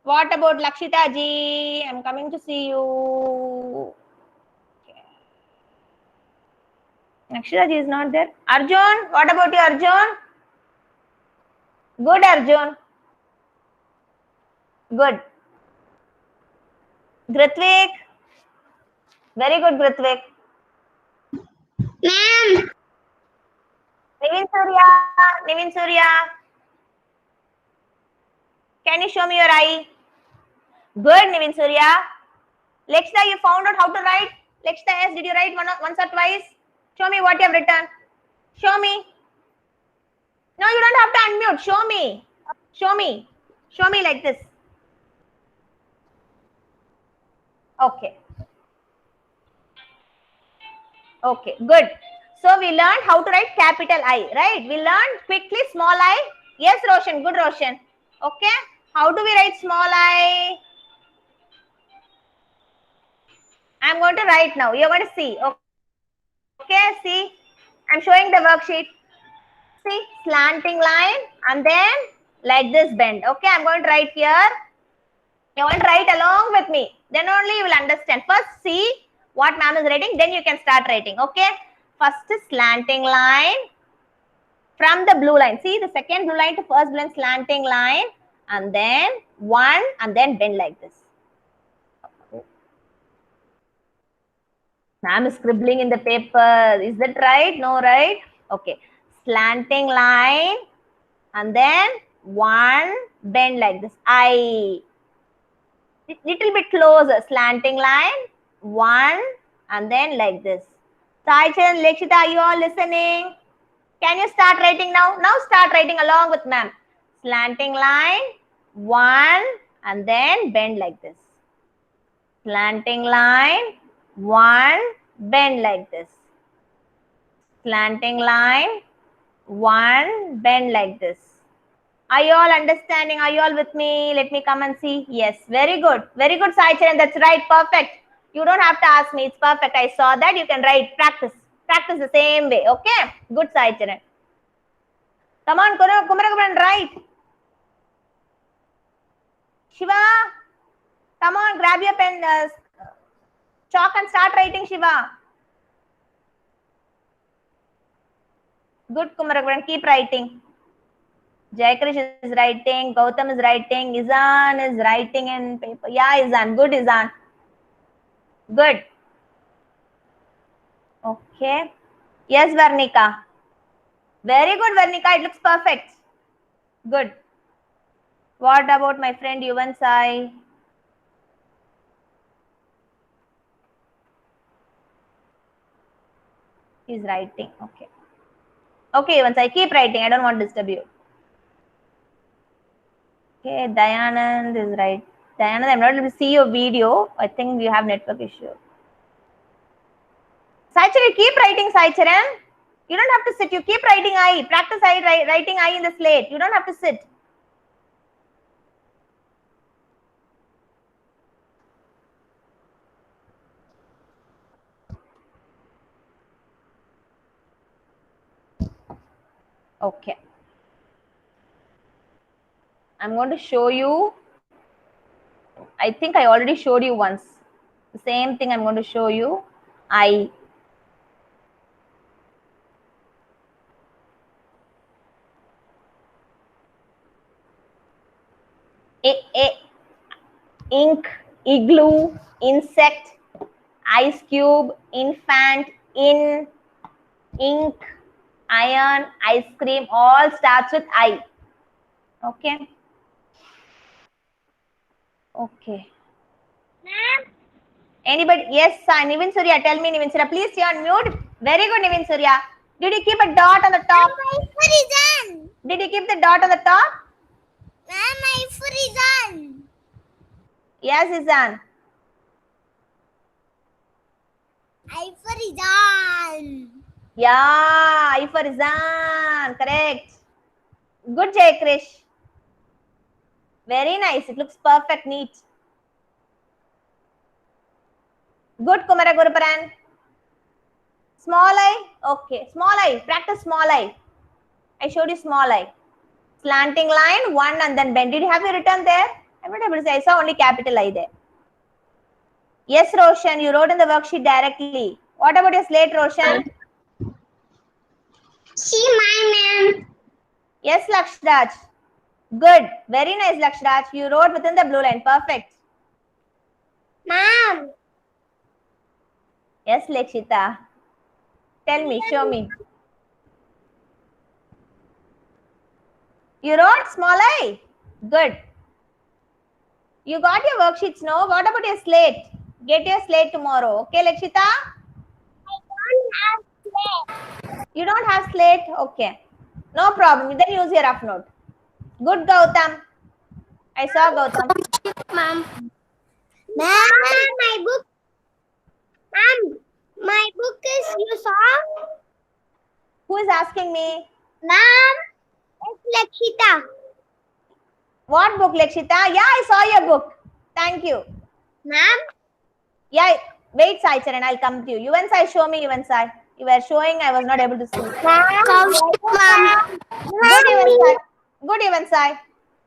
What about Lakshita ji? I'm coming to see you. Okay. Lakshita ji is not there. Arjun, what about you, Arjun? Good, Arjun. Good. Gratvik. Very good, Gratvik. Ma'am. Nivin Surya. Can you show me your eye? Good, Nivin Surya. Lakshita, you found out how to write? Lakshita, yes, did you write once or twice? Show me what you have written. Show me. No, you don't have to unmute. Show me. Show me. Show me like this. Okay. Okay, good. So we learned how to write capital I, right? We learned quickly small I. Yes, Roshan. Good, Roshan. Okay. How do we write small I? I'm going to write now. You're going to see. Okay, see. I'm showing the worksheet. See, slanting line and then like this bend. Okay, I'm going to write here. You want to write along with me. Then only you will understand. First, see what ma'am is writing, then you can start writing. Okay. First slanting line from the blue line. See the second blue line to first blue line, slanting line, and then one, and then bend like this. Ma'am is scribbling in the paper. Is that right? No, right? Okay. Slanting line, and then one, bend like this. I. Little bit closer. Slanting line, one, and then like this. Saichan, Lekshita, are you all listening? Can you start writing now? Now start writing along with ma'am. Slanting line, one, and then bend like this. Slanting line, one, bend like this. Slanting line, one, bend like this. Are you all understanding? Are you all with me? Let me come and see. Yes, very good. Very good, Sai Charan. That's right. Perfect. You don't have to ask me. It's perfect. I saw that. You can write. Practice. Practice the same way. Okay? Good, Sai Charan. Come on, Kumarakumaran, write. Shiva, come on, grab your pen, chalk and start writing, Shiva. Good, Kumarakumaran. Keep writing. Jayakrish is writing, Gautam is writing, Izan is writing in paper. Yeah, Izan. Good, Izan. Good. Okay. Yes, Varnika. Very good, Varnika. It looks perfect. Good. What about my friend Yuvan Sai? He's writing. Okay. Okay, Yuvan Sai. Keep writing. I don't want to disturb you. Okay, Dayanand is right. Dayanand, I'm not able to see your video. I think you have network issue. Saicharan, keep writing, Saicharan. You don't have to sit. You keep writing I. Practice writing I in the slate. You don't have to sit. Okay. I'm going to show you. I think I already showed you once. The same thing I'm going to show you. I. Ink, igloo, insect, ice cube, infant, in, ink, iron, ice cream, all starts with I. Okay. Okay. Ma'am. Anybody? Yes, Nivin Surya. Tell me, Nivin Surya. Please stay on mute. Very good, Nivin Surya. Did you keep a dot on the top? My is on. Did you keep the dot on the top? Ma'am, my is on. Yes, Izan. I is on. Yeah, I for Izan. Correct. Good, Jay Krish. Very nice. It looks perfect, neat. Good, Kumara Guruparan. Small I. Okay. Small I. Practice small I. I showed you small I. Slanting line, one and then bend. Did you have your written there? I'm not able to say. I saw only capital I there. Yes, Roshan. You wrote in the worksheet directly. What about your slate, Roshan? See my ma'am. Yes, Lakshraj. Good. Very nice, Lakshraj. You wrote within the blue line. Perfect. Ma'am. Yes, Lekshita. Tell me, show me. You wrote small I? Good. You got your worksheets, no? What about your slate? Get your slate tomorrow. Okay, Lekshita? I don't have slate. You don't have slate? Okay. No problem. Then use your rough note. Good, Gautam. I saw Gautam. Ma'am. Ma'am, my book. Ma'am, my book is you saw? Who is asking me? Ma'am, it's Lakshita. What book, Lekshita? Yeah, I saw your book. Thank you. Ma'am? Yeah, wait, Sai Charan, I'll come to you. Yuvan Sai, show me Yuvan Sai. You were showing, I was not able to see. Ma'am. Good, Yuvan Sai. Good, Yuvan Sai.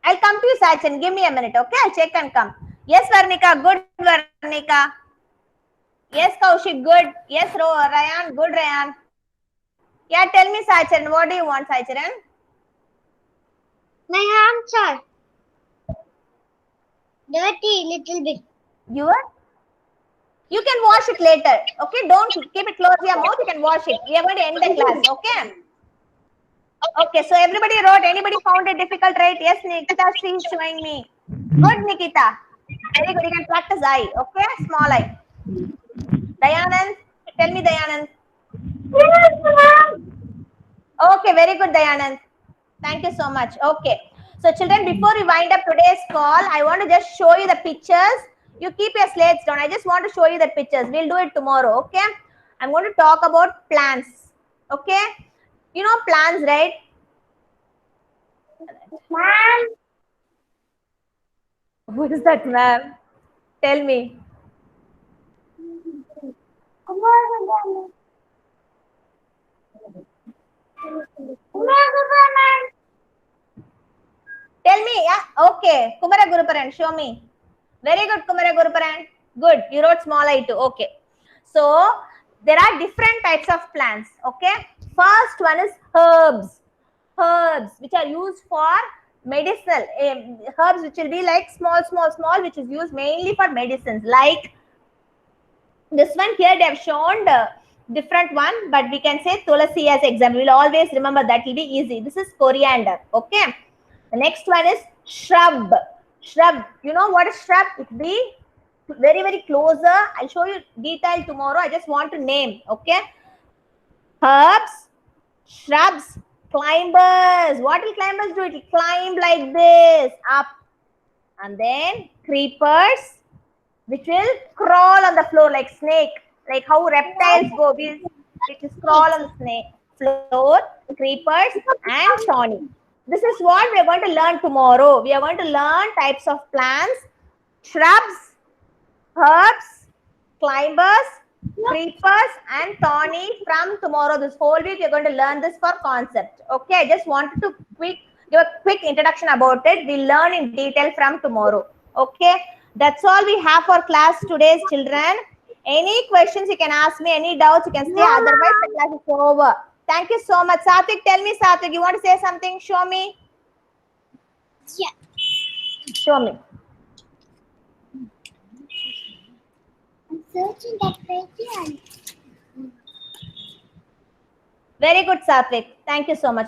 I'll come to you, Sai Charan. Give me a minute, okay? I'll check and come. Yes, Varnika. Good, Varnika. Yes, Kaushik, good. Yes, Ryan, good, Ryan. Yeah, tell me, Saicharan, what do you want, Saicharan? My hands are dirty little bit. You can wash it later. Okay, don't keep it close to your mouth. You can wash it. We are going to end the class. Okay. Okay, so everybody wrote. Anybody found it difficult, right? Yes, Nikita, she is showing me. Good, Nikita. Very good. You can practice I. Okay, small I. Dayanand, tell me, Dayanand. Okay, very good, Dayanand. Thank you so much. Okay. So, children, before we wind up today's call, I want to just show you the pictures. You keep your slates down. I just want to show you the pictures. We'll do it tomorrow. Okay. I'm going to talk about plants. Okay. You know plants, right? Ma'am. Who is that, ma'am? Tell me. Tell me. Yeah. Okay. Kumara Guruparan, show me. Very good, Kumara Guruparan. Good. You wrote small I too. Okay. So, there are different types of plants. Okay. First one is herbs. Herbs which are used for medicinal. Herbs which will be like small, which is used mainly for medicines. Like this one here, they have shown different one, but we can say tulasi as example. We'll always remember that. Will be easy. This is coriander. Okay. The next one is shrub. Shrub. You know what is shrub? It be very closer. I'll show you detail tomorrow. I just want to name. Okay. Herbs, shrubs, climbers. What will climbers do? It will climb like this up, and then creepers, which will crawl on the floor like snake, like how reptiles go. It will crawl on the snake floor. Creepers and thorny. This is what we are going to learn tomorrow. We are going to learn types of plants, shrubs, herbs, climbers, creepers, and thorny from tomorrow. This whole week we are going to learn this for concept. Okay, I just wanted to give a quick introduction about it. We'll learn in detail from tomorrow. Okay, that's all we have for class today's children. Any questions you can ask me, any doubts you can stay, otherwise the class is over. Thank you so much. Satvik, tell me, Satvik, you want to say something? Show me. Yeah. Show me. I'm searching that page. Very good, Satvik. Thank you so much.